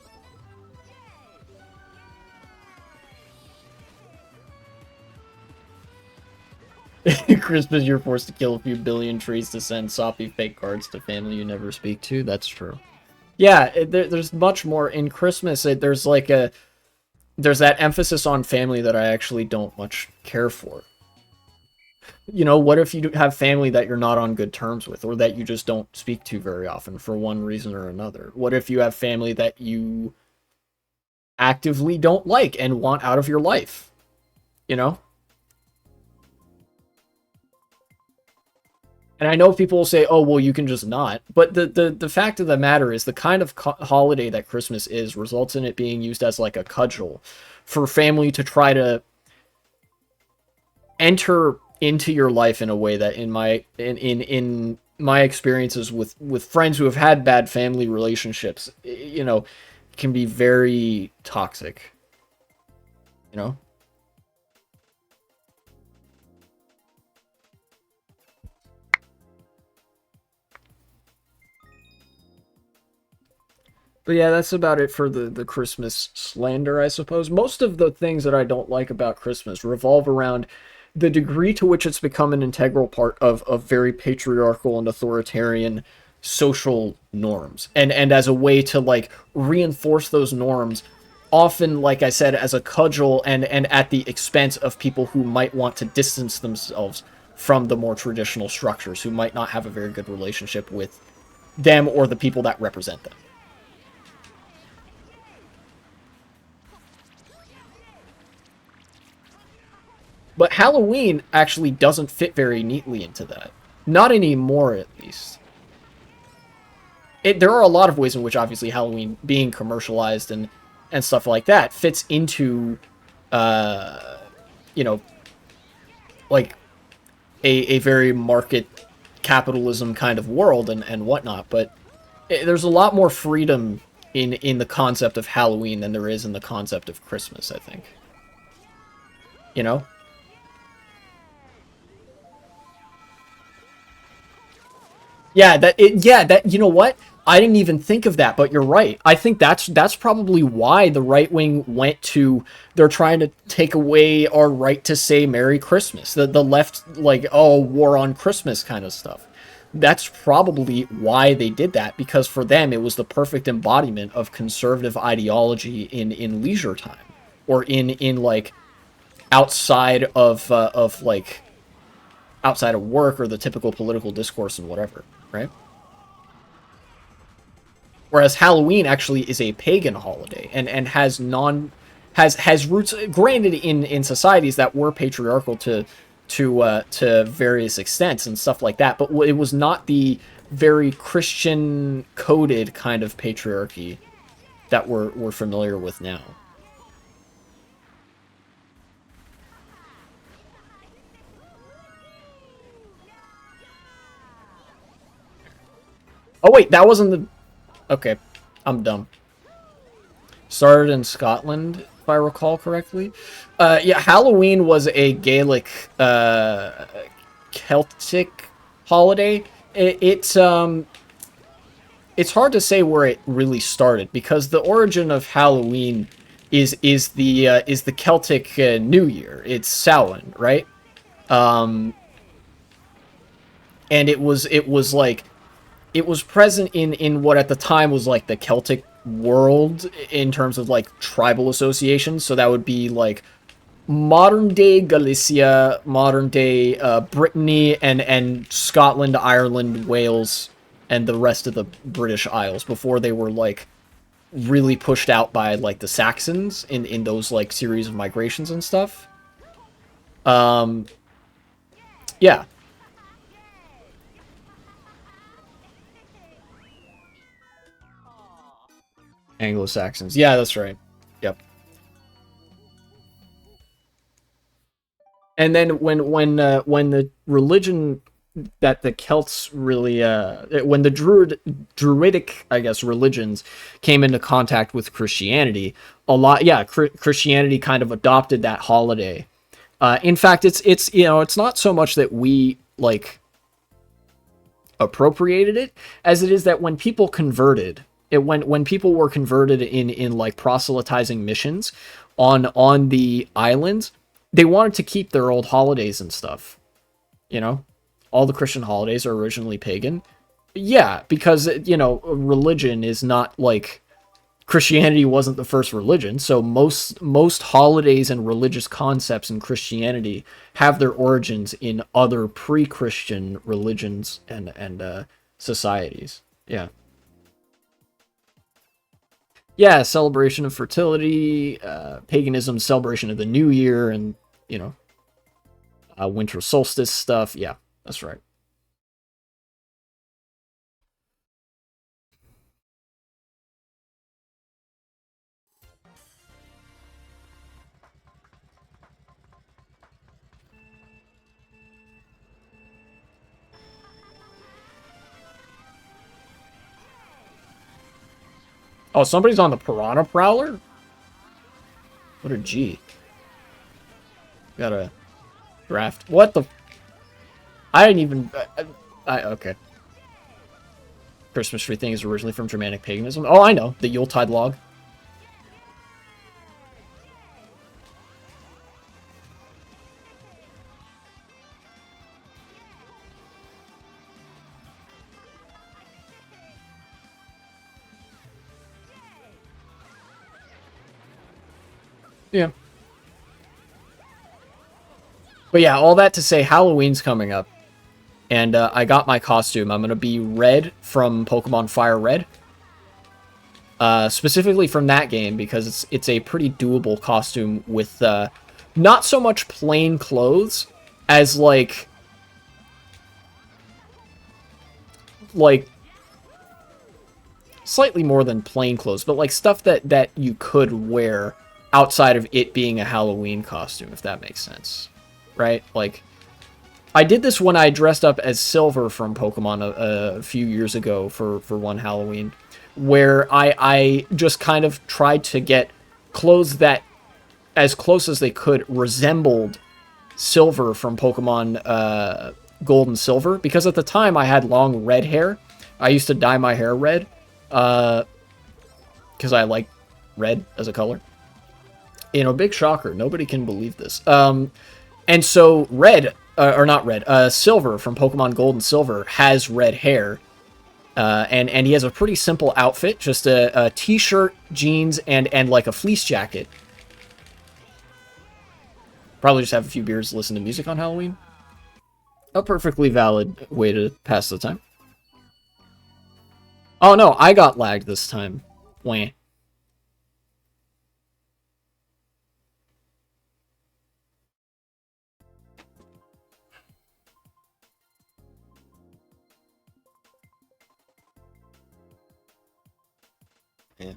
[SPEAKER 1] Christmas, you're forced to kill a few billion trees to send soppy fake cards to family you never speak to. That's true. Yeah, there's much more in Christmas. There's like there's that emphasis on family that I actually don't much care for. You know, what if you have family that you're not on good terms with, or that you just don't speak to very often for one reason or another? What if you have family that you actively don't like and want out of your life? You know? And I know people will say, "Oh, well, you can just not." But the fact of the matter is, the kind of holiday that Christmas is results in it being used as like a cudgel for family to try to enter into your life in a way that, in my experiences with friends who have had bad family relationships, can be very toxic. You know. But yeah, that's about it for the Christmas slander, I suppose. Most of the things that I don't like about Christmas revolve around the degree to which it's become an integral part of very patriarchal and authoritarian social norms. And as a way to like reinforce those norms, often, like I said, as a cudgel and at the expense of people who might want to distance themselves from the more traditional structures, who might not have a very good relationship with them or the people that represent them. But Halloween actually doesn't fit very neatly into that. Not anymore, at least. There are a lot of ways in which, obviously, Halloween being commercialized and stuff like that fits into, uh, you know, like a very market capitalism kind of world and whatnot. But there's a lot more freedom in the concept of Halloween than there is in the concept of Christmas, I think. You know? Yeah, you know what? I didn't even think of that, but you're right. I think that's probably why the right wing went to they're trying to take away our right to say Merry Christmas. The left, like, oh, war on Christmas kind of stuff. That's probably why they did that, because for them it was the perfect embodiment of conservative ideology in leisure time, or in like outside of like outside of work or the typical political discourse and whatever, right? Whereas Halloween actually is a pagan holiday and has roots, granted, in societies that were patriarchal to various extents and stuff like that, but it was not the very Christian coded kind of patriarchy that we're familiar with now. Oh wait, that wasn't the okay. I'm dumb. Started in Scotland, if I recall correctly. Yeah, Halloween was a Gaelic, Celtic holiday. It's hard to say where it really started, because the origin of Halloween is the Celtic New Year. It's Samhain, right? Um, and it was like it was present in what at the time was like the Celtic world in terms of like tribal associations. So that would be like modern day Galicia, modern day Brittany, and Scotland, Ireland, Wales, and the rest of the British Isles before they were like really pushed out by like the Saxons in those like series of migrations and stuff. Um, yeah, Anglo Saxons. Yeah, that's right. Yep. And then when the religion that the Celts really when the druidic, I guess, religions came into contact with Christianity, a lot, yeah, Christianity kind of adopted that holiday. In fact, it's it's not so much that we like appropriated it as it is that when people converted, when people were converted in like proselytizing missions on the islands, they wanted to keep their old holidays and stuff. You know, all the Christian holidays are originally pagan. Yeah, because religion is not like Christianity wasn't the first religion, so most holidays and religious concepts in Christianity have their origins in other pre-Christian religions and societies. Yeah, yeah, celebration of fertility, paganism, celebration of the new year, and you know, winter solstice stuff. Yeah, that's right. Oh, somebody's on the Piranha Prowler? What a G. Got a draft. What the... I didn't even... okay. Christmas tree thing is originally from Germanic paganism. Oh, I know. The Yuletide log. Yeah. But yeah, all that to say, Halloween's coming up. And I got my costume. I'm going to be Red from Pokemon Fire Red. Specifically from that game, because it's a pretty doable costume with not so much plain clothes as like slightly more than plain clothes, but like stuff that you could wear outside of it being a Halloween costume, if that makes sense. Right? Like, I did this when I dressed up as Silver from Pokemon a few years ago for one Halloween, where I just kind of tried to get clothes that, as close as they could, resembled Silver from Pokemon Gold and Silver, because at the time I had long red hair. I used to dye my hair red, because I like red as a color. You know, big shocker. Nobody can believe this. And so Red, or not Red, Silver from Pokemon Gold and Silver has red hair. And he has a pretty simple outfit, just a t-shirt, jeans, and like a fleece jacket. Probably just have a few beers, listen to music on Halloween. A perfectly valid way to pass the time. Oh no, I got lagged this time. Wah. Yeah.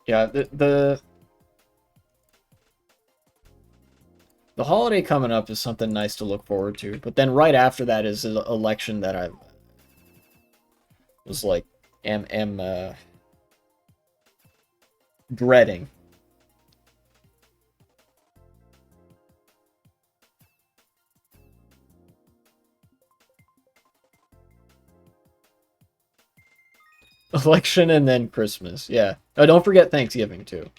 [SPEAKER 1] Yeah, the holiday coming up is something nice to look forward to, but then right after that is an election that I was like, am dreading. Election and then Christmas, yeah. Oh, don't forget Thanksgiving, too.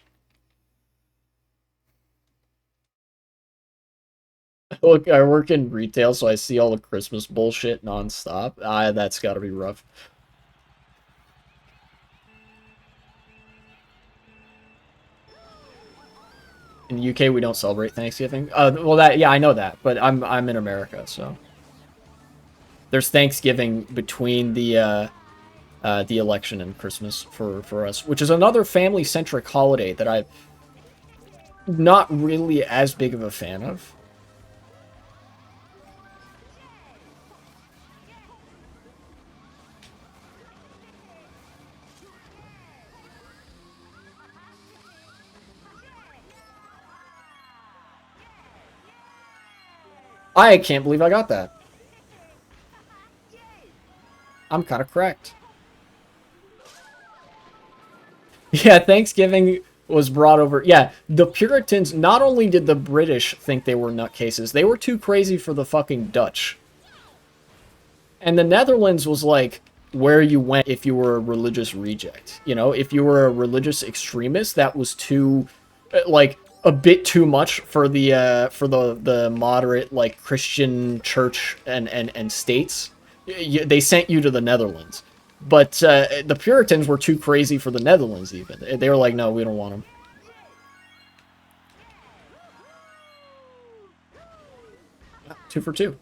[SPEAKER 1] Look, I work in retail, so I see all the Christmas bullshit nonstop. That's gotta be rough. In the UK, we don't celebrate Thanksgiving. Well, yeah, I know that, but I'm in America, so there's Thanksgiving between the election and Christmas for us, which is another family-centric holiday that I'm not really as big of a fan of. I can't believe I got that. I'm kind of correct. Yeah, Thanksgiving was brought over. Yeah, the Puritans, not only did the British think they were nutcases, they were too crazy for the fucking Dutch. And the Netherlands was like where you went if you were a religious reject. You know, if you were a religious extremist, that was too, like, a bit too much for the moderate, like, Christian church and states. They sent you to the Netherlands. But the Puritans were too crazy for the Netherlands, even. They were like, no, we don't want them. Yeah, 2 for 2. You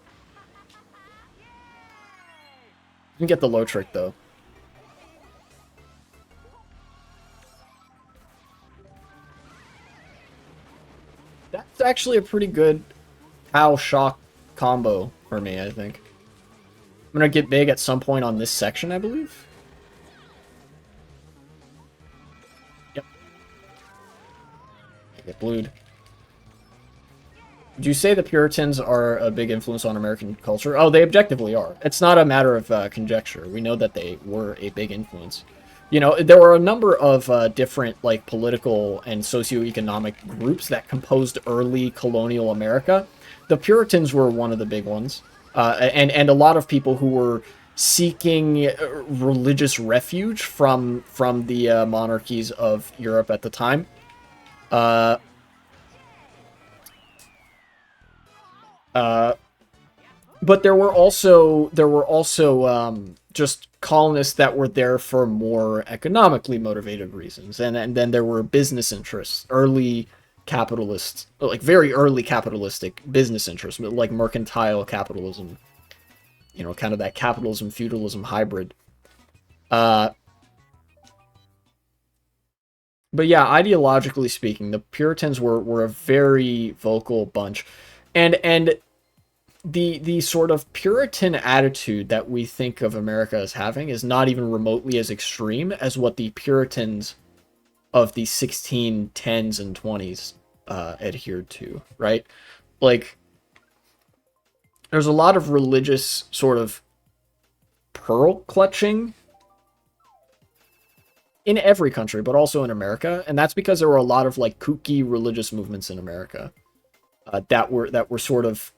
[SPEAKER 1] can get the low trick, though. That's actually a pretty good POW shock combo for me, I think. I'm gonna get big at some point on this section, I believe. Yep. Get blued. Do you say the Puritans are a big influence on American culture? Oh, they objectively are. It's not a matter of conjecture. We know that they were a big influence. You know, there were a number of different like political and socioeconomic groups that composed early colonial America. The Puritans were one of the big ones, and a lot of people who were seeking religious refuge from the monarchies of Europe at the time. Uh, uh, but there were also just colonists that were there for more economically motivated reasons, and then there were business interests, early capitalists, like very early capitalistic business interests, like mercantile capitalism. You know, kind of that capitalism feudalism hybrid. Uh, but yeah, ideologically speaking, the Puritans were a very vocal bunch, and the sort of Puritan attitude that we think of America as having is not even remotely as extreme as what the Puritans of the 1610s and 20s adhered to, right? Like, there's a lot of religious sort of pearl clutching in every country, but also in America, and that's because there were a lot of like kooky religious movements in America that were sort of.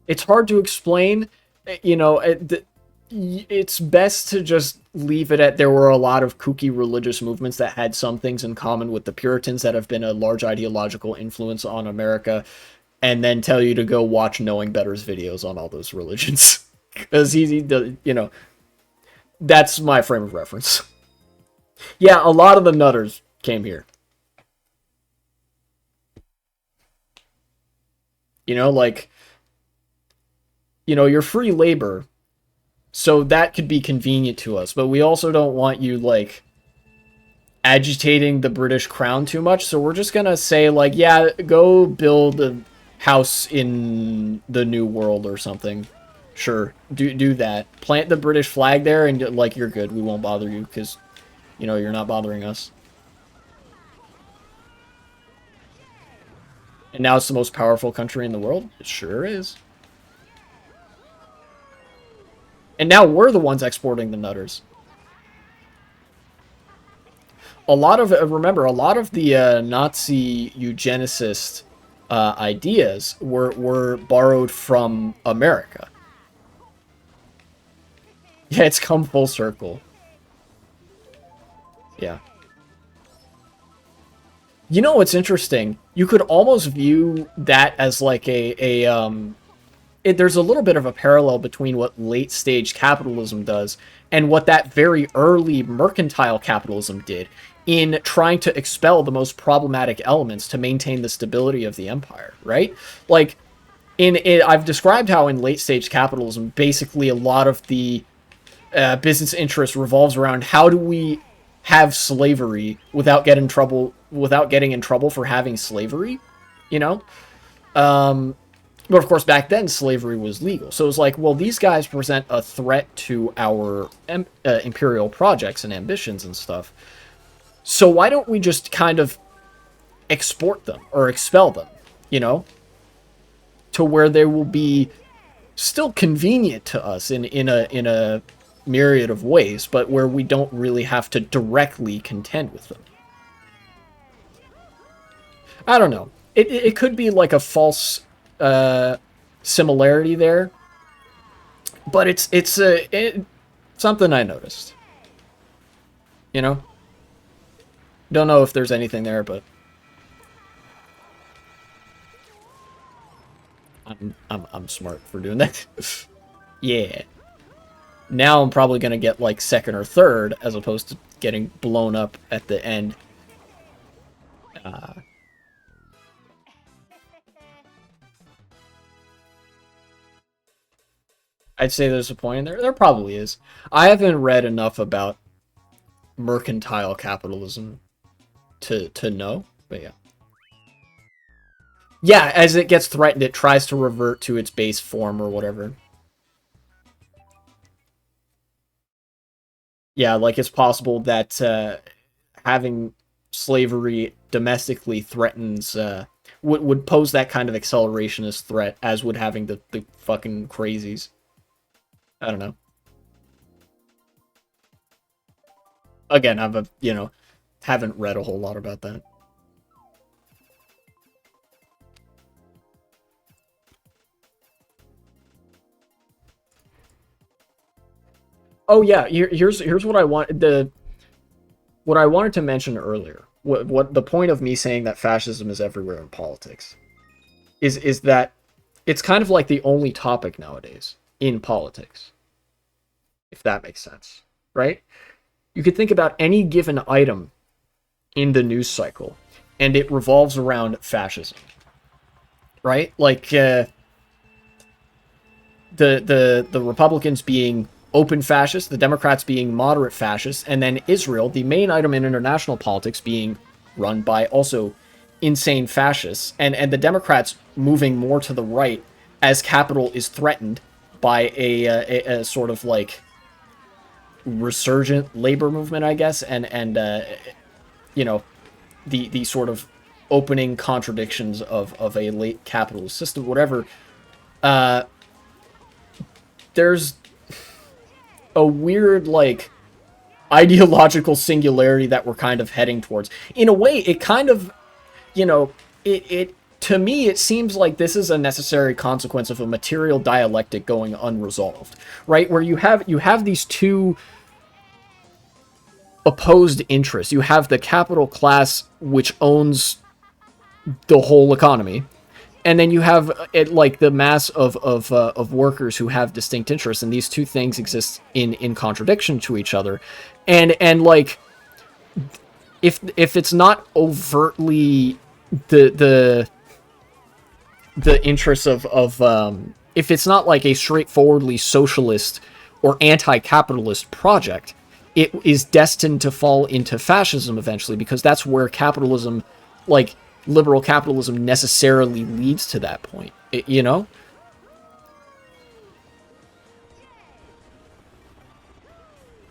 [SPEAKER 1] It's hard to explain, you know. It's best to just leave it at there were a lot of kooky religious movements that had some things in common with the Puritans that have been a large ideological influence on America, and then tell you to go watch Knowing Better's videos on all those religions. Because you know, that's my frame of reference. Yeah, a lot of the nutters came here. You know, like, you know, you're free labor, so that could be convenient to us, but we also don't want you, like, agitating the British crown too much, so we're just gonna say, like, yeah, go build a house in the New World or something. Sure, do that. Plant the British flag there, and, like, you're good. We won't bother you, because, you know, you're not bothering us. And now it's the most powerful country in the world? It sure is. And now we're the ones exporting the nutters. A lot of, remember, a lot of the Nazi eugenicist ideas were borrowed from America. Yeah, it's come full circle. Yeah. You know what's interesting? You could almost view that as like there's a little bit of a parallel between what late stage capitalism does and what that very early mercantile capitalism did in trying to expel the most problematic elements to maintain the stability of the empire, right? Like, I've described how in late stage capitalism, basically a lot of the business interest revolves around how do we have slavery without getting in trouble for having slavery, you know? But of course, back then, slavery was legal. So it was like, well, these guys present a threat to our imperial projects and ambitions and stuff. So why don't we just kind of export them or expel them, you know, to where they will be still convenient to us in a myriad of ways, but where we don't really have to directly contend with them. I don't know. It could be like a false similarity there, but it's something I noticed. You know, don't know if there's anything there, but I'm smart for doing that. Yeah. Now I'm probably gonna get like second or third as opposed to getting blown up at the end. Uh, I'd say there's a point in there. There probably is. I haven't read enough about mercantile capitalism to know, but yeah. Yeah, as it gets threatened, it tries to revert to its base form or whatever. Yeah, like it's possible that having slavery domestically threatens, would pose that kind of accelerationist threat as would having the fucking crazies. I don't know. Again, haven't read a whole lot about that. Oh yeah, here's what I want what I wanted to mention earlier. What the point of me saying that fascism is everywhere in politics is that it's kind of like the only topic nowadays in politics, if that makes sense, right? You could think about any given item in the news cycle, and it revolves around fascism, right? Like the Republicans being open fascist, the Democrats being moderate fascist, and then Israel, the main item in international politics, being run by also insane fascists, and the Democrats moving more to the right as capital is threatened by a sort of like resurgent labor movement, I guess, and you know, the sort of opening contradictions of a late capitalist system, whatever. There's a weird, like, ideological singularity that we're kind of heading towards. In a way, it kind of, it to me, it seems like this is a necessary consequence of a material dialectic going unresolved, right? Where you have these two opposed interests. You have the capital class, which owns the whole economy, and then you have like the mass of workers who have distinct interests, and these two things exist in contradiction to each other, and like if it's not overtly the interests of if it's not like a straightforwardly socialist or anti-capitalist project, it is destined to fall into fascism eventually, because that's where capitalism, like liberal capitalism, necessarily leads to that point,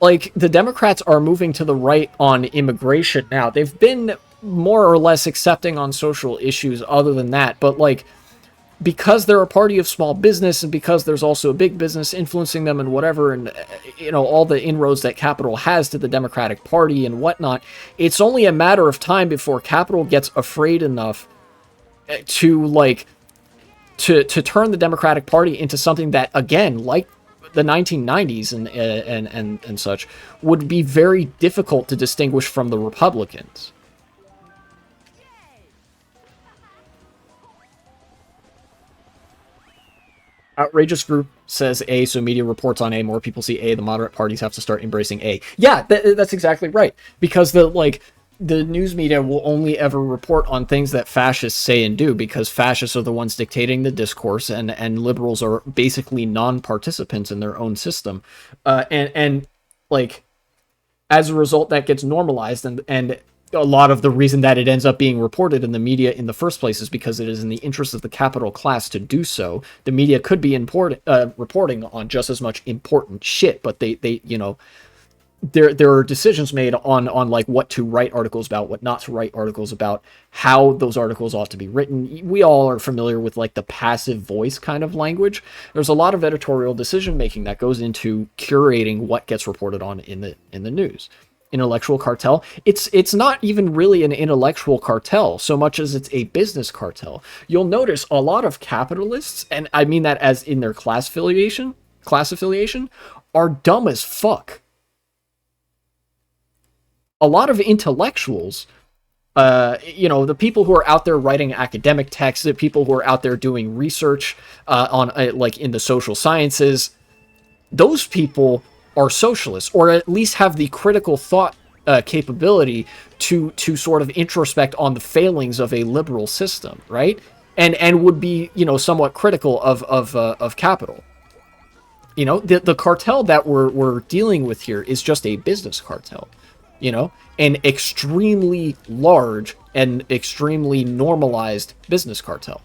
[SPEAKER 1] Like, the Democrats are moving to the right on immigration now. They've been more or less accepting on social issues other than that, but like, because they're a party of small business, and because there's also a big business influencing them and whatever, and all the inroads that capital has to the Democratic Party and whatnot, it's only a matter of time before capital gets afraid enough to like to turn the Democratic Party into something that, again, like the 1990s and such, would be very difficult to distinguish from the Republicans. Outrageous Group says A, so media reports on A, more people see A, the moderate parties have to start embracing A. Yeah, that's exactly right. Because the news media will only ever report on things that fascists say and do, because fascists are the ones dictating the discourse, and liberals are basically non-participants in their own system. And like, as a result, that gets normalized, and a lot of the reason that it ends up being reported in the media in the first place is because it is in the interest of the capital class to do so. The media could be reporting on just as much important shit, but they there are decisions made on like what to write articles about, what not to write articles about, how those articles ought to be written. We all are familiar with like the passive voice kind of language. There's a lot of editorial decision making that goes into curating what gets reported on in the news. Intellectual cartel. It's not even really an intellectual cartel so much as it's a business cartel. You'll notice a lot of capitalists, and I mean that as in their class affiliation, are dumb as fuck. A lot of intellectuals, the people who are out there writing academic texts, the people who are out there doing research on like in the social sciences, those people are socialists, or at least have the critical thought capability to sort of introspect on the failings of a liberal system, right? And would be somewhat critical of capital. The cartel that we're dealing with here is just a business cartel, an extremely large and extremely normalized business cartel.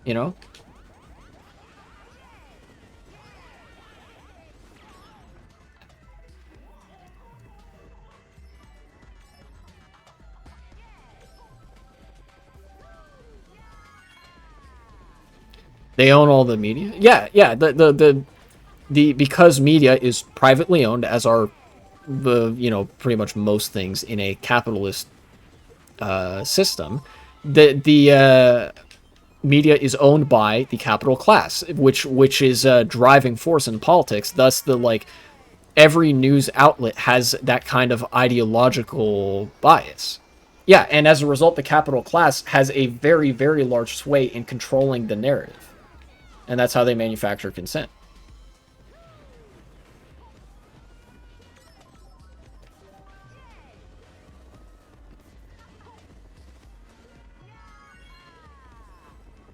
[SPEAKER 1] you know? They own all the media. Yeah, yeah. The because media is privately owned, as are pretty much most things in a capitalist system. The media is owned by the capital class, which is a driving force in politics. Thus, every news outlet has that kind of ideological bias. Yeah, and as a result, the capital class has a very, very large sway in controlling the narrative. And that's how they manufacture consent.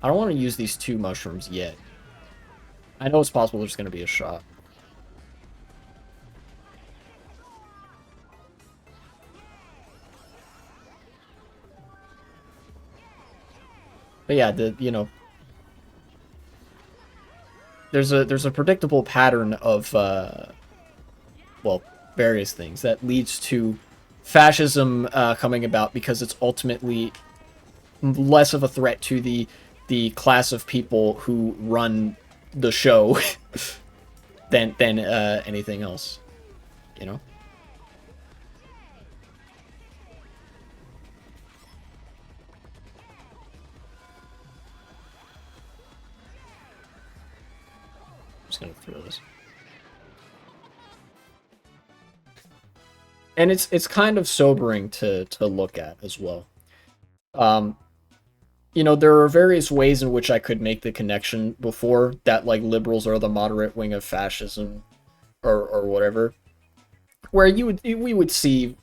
[SPEAKER 1] I don't want to use these 2 mushrooms yet. I know it's possible there's going to be a shot. But yeah, there's a predictable pattern of well, various things that leads to fascism coming about, because it's ultimately less of a threat to the class of people who run the show than anything else, you know. I'm just gonna throw this. And it's kind of sobering to look at as well. There are various ways in which I could make the connection before that, like, liberals are the moderate wing of fascism, or whatever, where we would see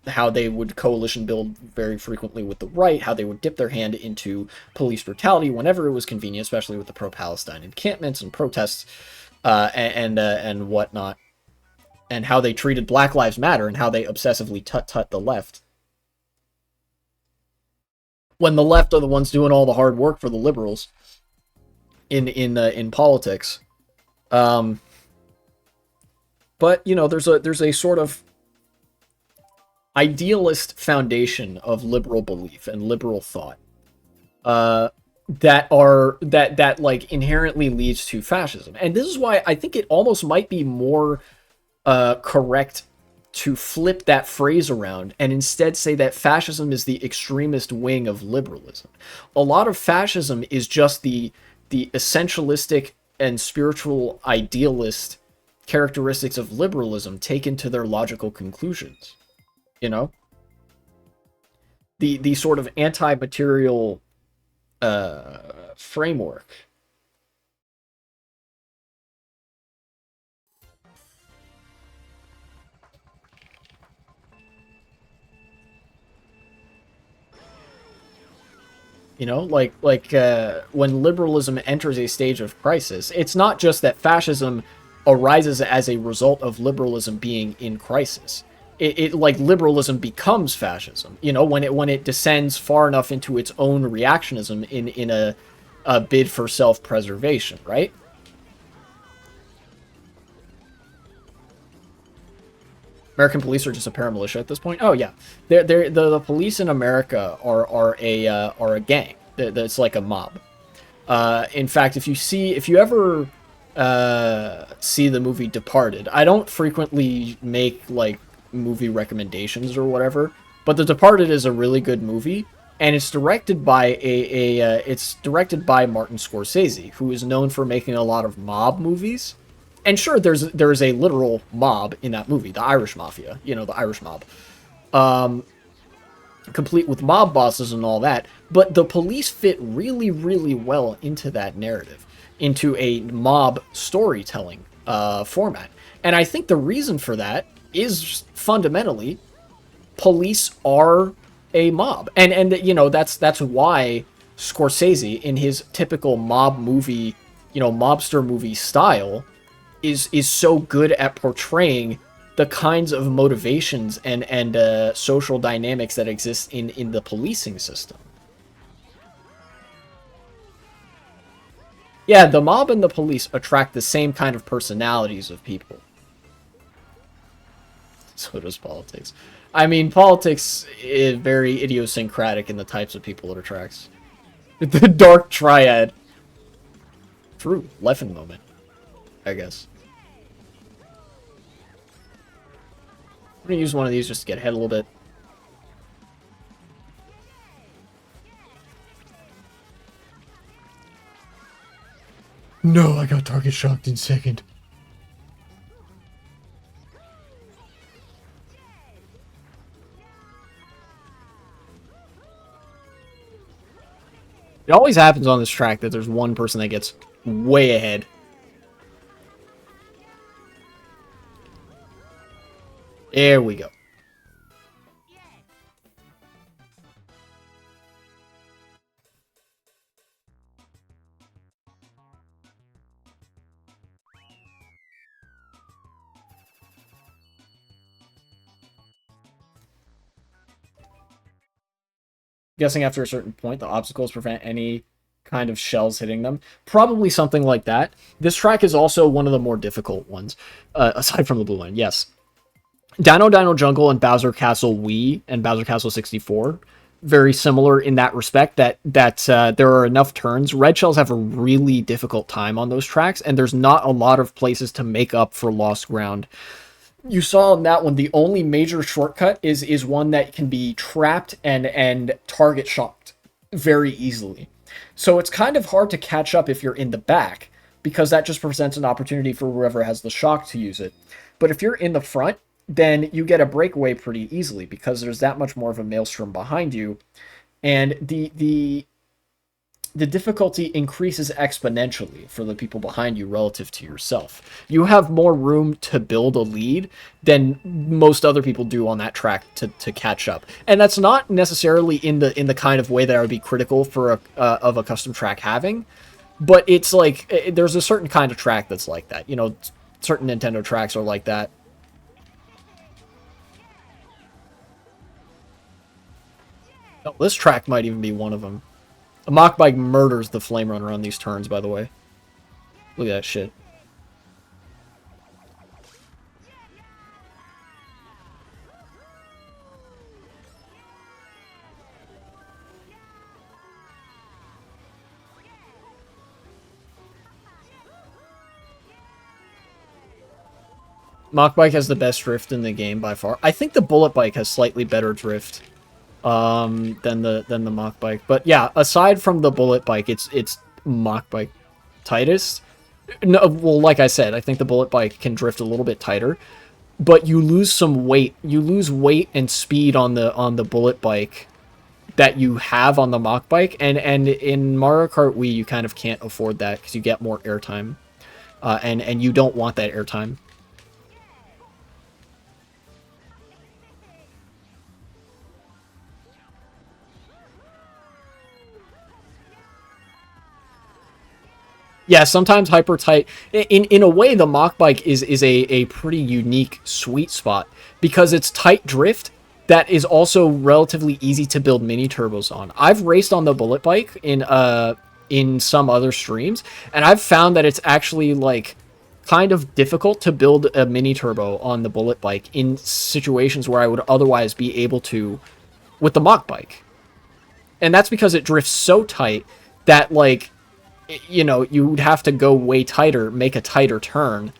[SPEAKER 1] how they would coalition build very frequently with the right, how they would dip their hand into police brutality whenever it was convenient, especially with the pro-Palestine encampments and protests and whatnot, and how they treated Black Lives Matter and how they obsessively tut the left, when the left are the ones doing all the hard work for the liberals in politics. But there's a sort of idealist foundation of liberal belief and liberal thought that like inherently leads to fascism. And this is why I think it almost might be more correct to flip that phrase around and instead say that fascism is the extremist wing of liberalism. A lot of fascism is just the essentialistic and spiritual idealist characteristics of liberalism taken to their logical conclusions. You know? The sort of anti-material framework. When liberalism enters a stage of crisis, it's not just that fascism arises as a result of liberalism being in crisis. It like liberalism becomes fascism. When it descends far enough into its own reactionism in a bid for self-preservation, right? American police are just a paramilitia at this point. Oh yeah, the police in America are a gang. It's like a mob. In fact, if you ever see the movie Departed, I don't frequently make like movie recommendations or whatever, but The Departed is a really good movie, and it's directed by it's directed by Martin Scorsese, who is known for making a lot of mob movies. And sure, there's a literal mob in that movie, the Irish Mafia, the Irish mob, complete with mob bosses and all that. But the police fit really, really well into that narrative, into a mob storytelling format. And I think the reason for that is fundamentally police are a mob, and that's why Scorsese, in his typical mob movie, mobster movie style, is so good at portraying the kinds of motivations and social dynamics that exist in the policing system. Yeah, the mob and the police attract the same kind of personalities of people. So does politics. I mean, politics is very idiosyncratic in the types of people it attracts. The dark triad. True. Leffen moment, I guess. I'm gonna use one of these just to get ahead a little bit. No, I got target shocked in second. It always happens on this track that there's one person that gets way ahead. There we go. Guessing after a certain point, the obstacles prevent any kind of shells hitting them. Probably something like that. This track is also one of the more difficult ones, aside from the blue one, yes. Dino Dino Jungle and Bowser Castle Wii and Bowser Castle 64, very similar in that respect, that there are enough turns. Red Shells have a really difficult time on those tracks, and there's not a lot of places to make up for lost ground. You saw in that one, the only major shortcut is one that can be trapped and target shocked very easily. So it's kind of hard to catch up if you're in the back, because that just presents an opportunity for whoever has the shock to use it. But if you're in the front, then you get a breakaway pretty easily, because there's that much more of a maelstrom behind you, and the difficulty increases exponentially for the people behind you relative to yourself. You have more room to build a lead than most other people do on that track to catch up. And that's not necessarily in the kind of way that I would be critical for of a custom track having, but it's like there's a certain kind of track that's like that. You know, certain Nintendo tracks are like that. Oh, this track might even be one of them. A Mach Bike murders the Flame Runner on these turns, by the way. Look at that shit. Mach Bike has the best drift in the game by far. I think the Bullet Bike has slightly better drift than the Mach Bike. But yeah, aside from the Bullet Bike, it's Mach Bike tightest. No, well, like I said, I think the Bullet Bike can drift a little bit tighter, but you lose some weight. You lose weight and speed on the Bullet Bike that you have on the Mach Bike, and in Mario Kart Wii you kind of can't afford that because you get more airtime, and you don't want that airtime. Yeah, sometimes hyper tight. In a way, the Mach Bike is a pretty unique sweet spot because it's tight drift that is also relatively easy to build mini turbos on. I've raced on the Bullet Bike in some other streams, and I've found that it's actually like kind of difficult to build a mini turbo on the Bullet Bike in situations where I would otherwise be able to with the Mach Bike. And that's because it drifts so tight that, like, you know, you would have to go way tighter, make a tighter turn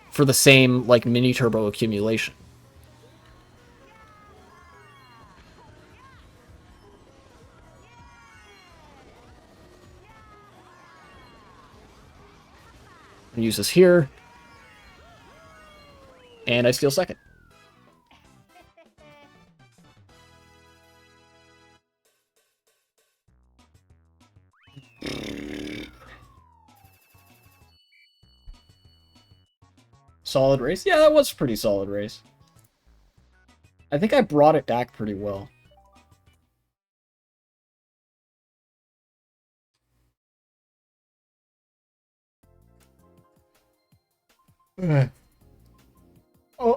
[SPEAKER 1] for the same, like, mini turbo accumulation. I use this here, and I steal second. Solid race? Yeah, that was a pretty solid race. I think I brought it back pretty well.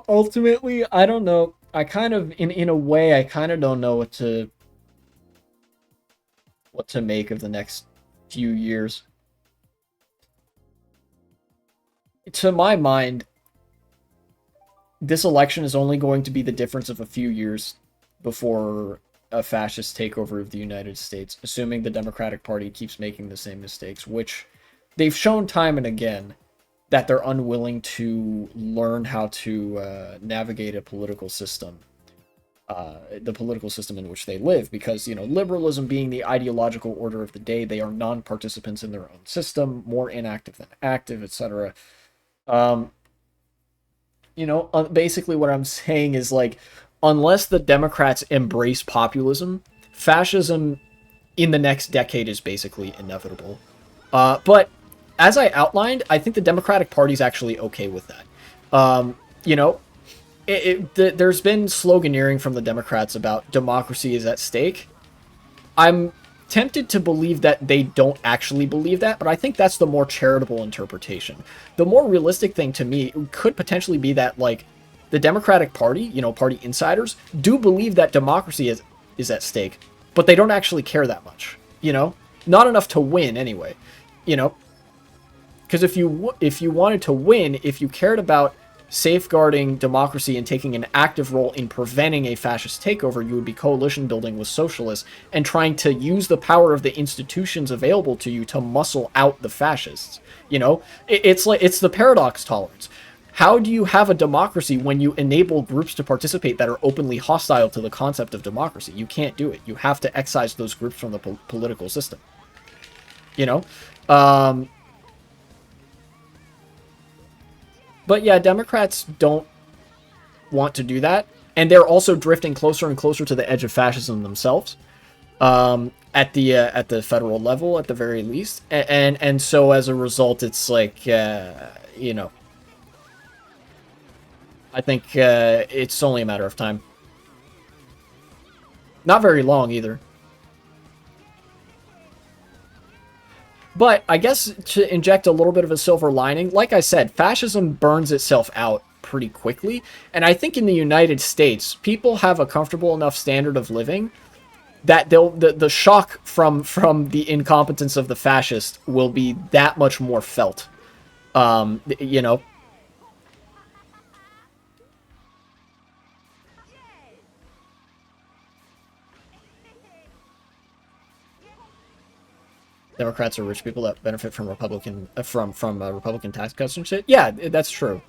[SPEAKER 1] Ultimately, I don't know. I kind of, in a way, I kind of don't know what to make of the next few years. To my mind, this election is only going to be the difference of a few years before a fascist takeover of the United States, assuming the Democratic Party keeps making the same mistakes, which they've shown time and again that they're unwilling to learn how to navigate a political system, the political system in which they live, because, you know, liberalism being the ideological order of the day, they are non-participants in their own system, more inactive than active, etc. You know, basically what I'm saying is, like, unless the Democrats embrace populism, fascism in the next decade is basically inevitable. But as I outlined, I think the Democratic Party is actually okay with that. You know, there's been sloganeering from the Democrats about democracy is at stake. I'm tempted to believe that they don't actually believe that, but I think that's the more charitable interpretation. The more realistic thing to me could potentially be that, like, the Democratic Party, you know, party insiders, do believe that democracy is at stake, but they don't actually care that much, you know? Not enough to win, anyway, you know? Because if you wanted to win, if you cared about safeguarding democracy and taking an active role in preventing a fascist takeover, you would be coalition building with socialists and trying to use the power of the institutions available to you to muscle out the fascists. You know, it's like, it's the paradox tolerance. How do you have a democracy when you enable groups to participate that are openly hostile to the concept of democracy? You can't do it. You have to excise those groups from the political system. You know? But yeah, Democrats don't want to do that, and they're also drifting closer and closer to the edge of fascism themselves, at the federal level, at the very least, and so as a result, it's like, you know, I think it's only a matter of time. Not very long either. But I guess to inject a little bit of a silver lining, like I said, fascism burns itself out pretty quickly. And I think in the United States, people have a comfortable enough standard of living that the shock from the incompetence of the fascist will be that much more felt. You know. Democrats are rich people that benefit from Republican Republican tax cuts and shit. Yeah, that's true.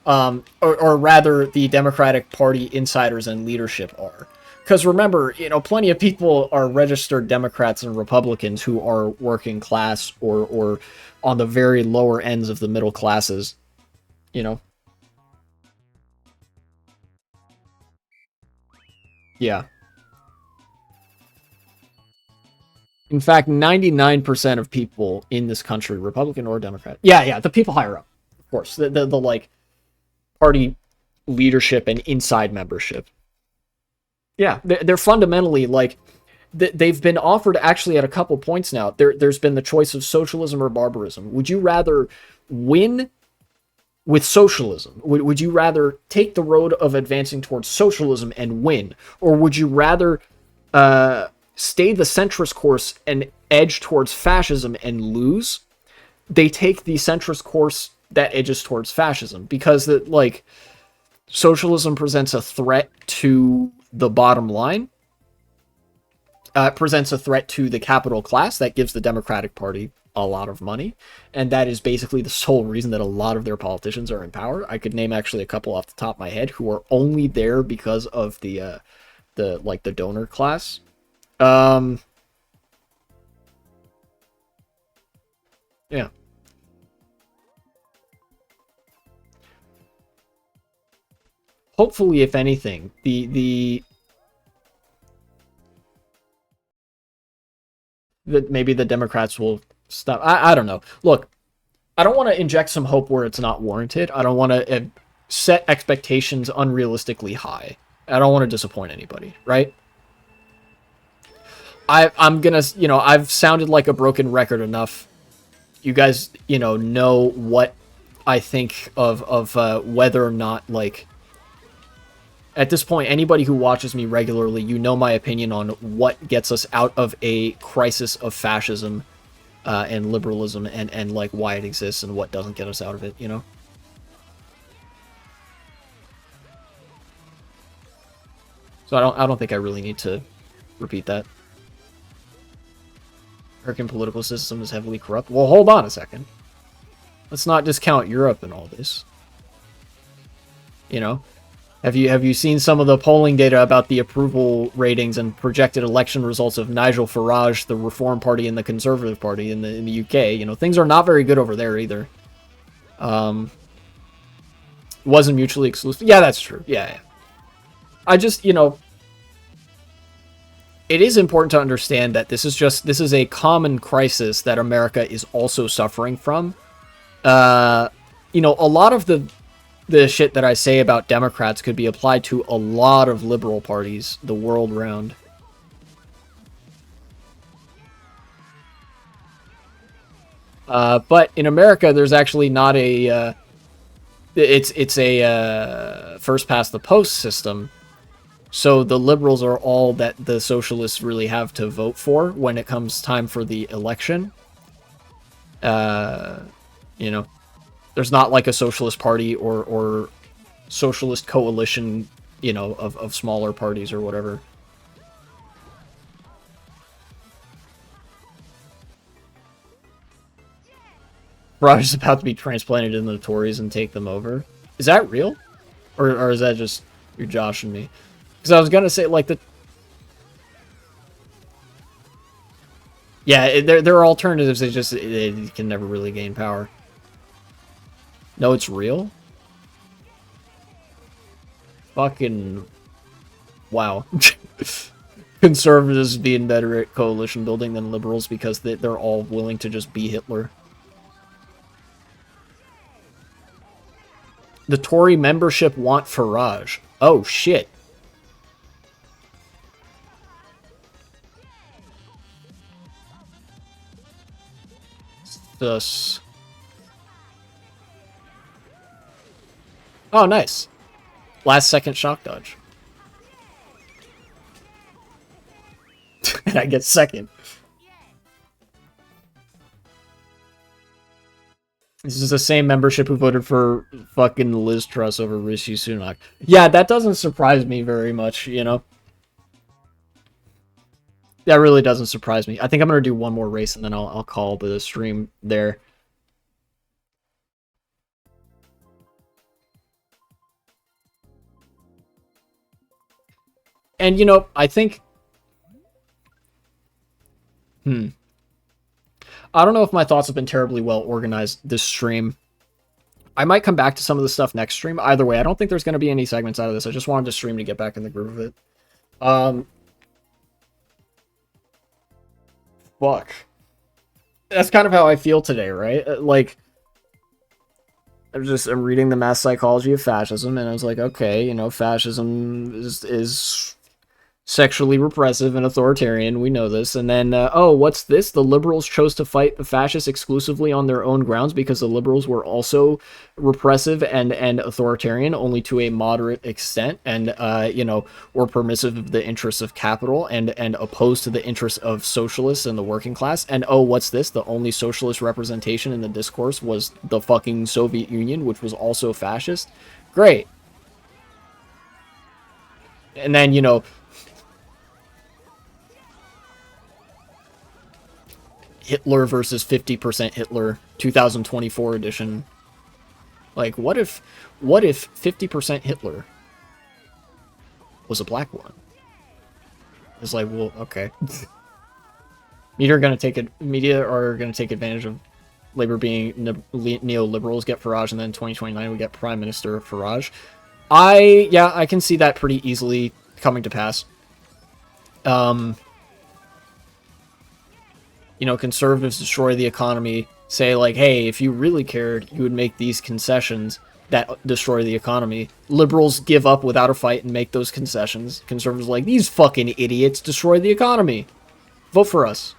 [SPEAKER 1] Or rather, the Democratic Party insiders and leadership are. Because remember, you know, plenty of people are registered Democrats and Republicans who are working class or on the very lower ends of the middle classes. You know. Yeah. In fact, 99% of people in this country, Republican or Democrat. Yeah, yeah, the people higher up, of course. The like party leadership and inside membership. Yeah, they're fundamentally like, they've been offered actually at a couple points now. There's been the choice of socialism or barbarism. Would you rather win with socialism? Would you rather take the road of advancing towards socialism and win? Or would you rather stay the centrist course and edge towards fascism and lose? They take the centrist course that edges towards fascism because like, socialism presents a threat to the bottom line, presents a threat to the capital class that gives the Democratic Party a lot of money, and that is basically the sole reason that a lot of their politicians are in power. I could name actually a couple off the top of my head who are only there because of the donor class. Yeah. Hopefully, if anything, maybe the Democrats will stop. I don't know. Look, I don't want to inject some hope where it's not warranted. I don't want to set expectations unrealistically high. I don't want to disappoint anybody, right? I'm gonna, you know, I've sounded like a broken record enough. You guys, you know what I think of whether or not, like, at this point, anybody who watches me regularly, you know my opinion on what gets us out of a crisis of fascism and liberalism, and like why it exists and what doesn't get us out of it, you know? So I don't think I really need to repeat that. American political system is heavily corrupt. Well, hold on a second. Let's not discount Europe in all this. You know? Have you seen some of the polling data about the approval ratings and projected election results of Nigel Farage, the Reform Party, and the Conservative Party in the UK? You know, things are not very good over there either. Wasn't mutually exclusive. Yeah, that's true. Yeah. I just, you know, it is important to understand that this is a common crisis that America is also suffering from. You know, a lot of the shit that I say about Democrats could be applied to a lot of liberal parties the world round. But in America, there's actually not a it's a first past the post system. So the liberals are all that the socialists really have to vote for when it comes time for the election. You know, there's not like a socialist party or socialist coalition, you know, of smaller parties or whatever. Raj is about to be transplanted into the Tories and take them over. Is that real? Or is that just you're joshing me? Because I was gonna say, like, yeah, there are alternatives. They just they can never really gain power. No, it's real. Fucking wow. Conservatives being better at coalition building than liberals because they're all willing to just be Hitler. The Tory membership want Farage. Oh shit. Thus. Oh, nice. Last second shock dodge. And I get second. This is the same membership who voted for fucking Liz Truss over Rishi Sunak. Yeah, that doesn't surprise me very much, you know? That really doesn't surprise me. I think I'm going to do one more race and then I'll call the stream there. And, you know, I think... I don't know if my thoughts have been terribly well organized this stream. I might come back to some of the stuff next stream. Either way, I don't think there's going to be any segments out of this. I just wanted to stream to get back in the groove of it. Fuck. That's kind of how I feel today, right? Like, I'm reading the mass psychology of fascism, and I was like, okay, you know, fascism is sexually repressive and authoritarian. We know this. And then, oh, what's this? The liberals chose to fight the fascists exclusively on their own grounds because the liberals were also repressive and authoritarian, only to a moderate extent, and, you know, were permissive of the interests of capital and opposed to the interests of socialists and the working class. And, oh, what's this? The only socialist representation in the discourse was the fucking Soviet Union, which was also fascist. Great. And then, you know, Hitler versus 50% Hitler 2024 edition. Like, what if 50% Hitler was a black one? It's like, well, okay. Media are gonna take advantage of Labour being neoliberals, get Farage, and then 2029 we get Prime Minister Farage. I can see that pretty easily coming to pass. You know, conservatives destroy the economy, say, like, hey, if you really cared, you would make these concessions that destroy the economy. Liberals give up without a fight and make those concessions. Conservatives are like, these fucking idiots destroy the economy. Vote for us.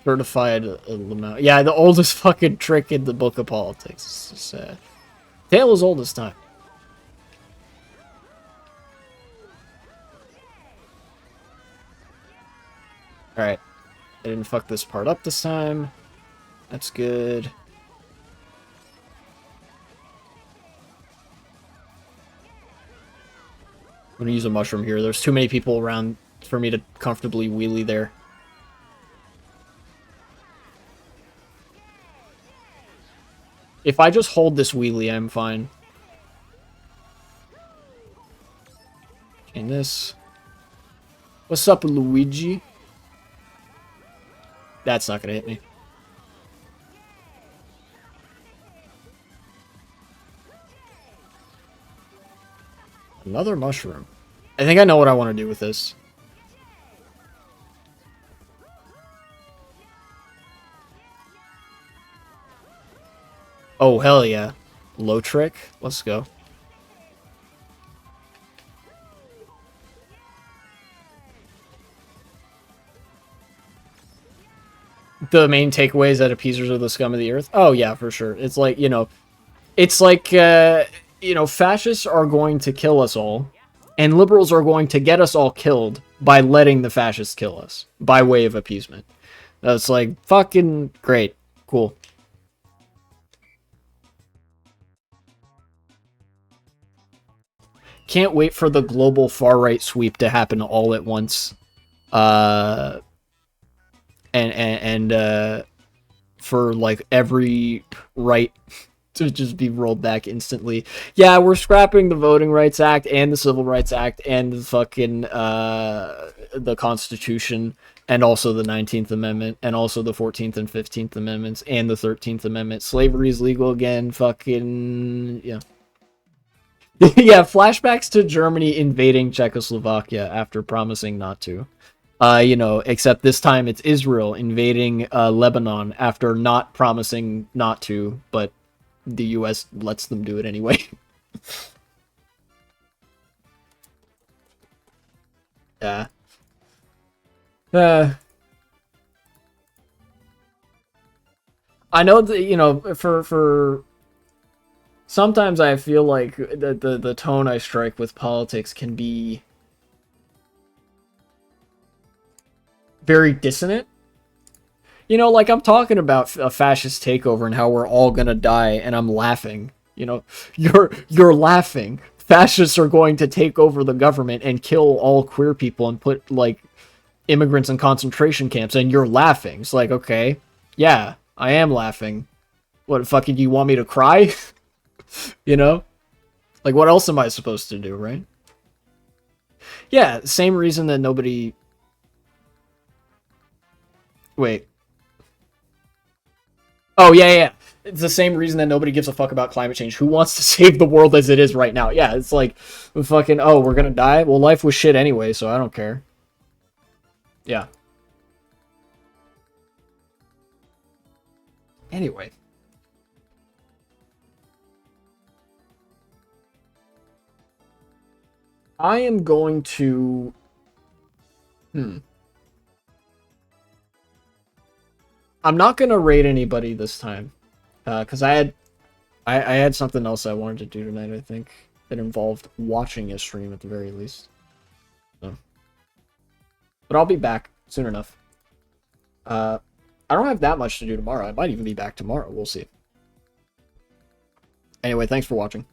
[SPEAKER 1] Certified Lamau. Yeah, the oldest fucking trick in the book of politics. It's just sad. Tale as old as time. Alright. I didn't fuck this part up this time. That's good. I'm gonna use a mushroom here. There's too many people around for me to comfortably wheelie there. If I just hold this wheelie, I'm fine. And this. What's up, Luigi? That's not gonna hit me. Another mushroom. I think I know what I want to do with this. Oh, hell yeah. Low trick? Let's go. The main takeaway is that appeasers are the scum of the earth? Oh, yeah, for sure. It's like, you know... It's like, you know, fascists are going to kill us all, and liberals are going to get us all killed by letting the fascists kill us, by way of appeasement. That's like, fucking great. Cool. Can't wait for the global far-right sweep to happen all at once. And for, like, every right to just be rolled back instantly. Yeah, we're scrapping the Voting Rights Act and the Civil Rights Act and the fucking, the Constitution and also the 19th Amendment and also the 14th and 15th Amendments and the 13th Amendment. Slavery is legal again. Fucking, yeah. Yeah, flashbacks to Germany invading Czechoslovakia after promising not to. You know, except this time it's Israel invading Lebanon after not promising not to, but the US lets them do it anyway. Yeah. I know that, you know, for sometimes I feel like the tone I strike with politics can be very dissonant. You know, like, I'm talking about a fascist takeover and how we're all gonna die, and I'm laughing. You know, you're laughing. Fascists are going to take over the government and kill all queer people and put, like, immigrants in concentration camps, and you're laughing. It's like, okay, yeah, I am laughing. What, fucking, you want me to cry? You know? Like, what else am I supposed to do, right? Yeah, same reason that nobody... Wait. Oh, yeah. It's the same reason that nobody gives a fuck about climate change. Who wants to save the world as it is right now? Yeah, it's like, fucking, oh, we're gonna die? Well, life was shit anyway, so I don't care. Yeah. Anyway. I am going to... I'm not gonna raid anybody this time, because I had something else I wanted to do tonight. I think that involved watching a stream at the very least. So. But I'll be back soon enough. I don't have that much to do tomorrow. I might even be back tomorrow. We'll see. Anyway, thanks for watching.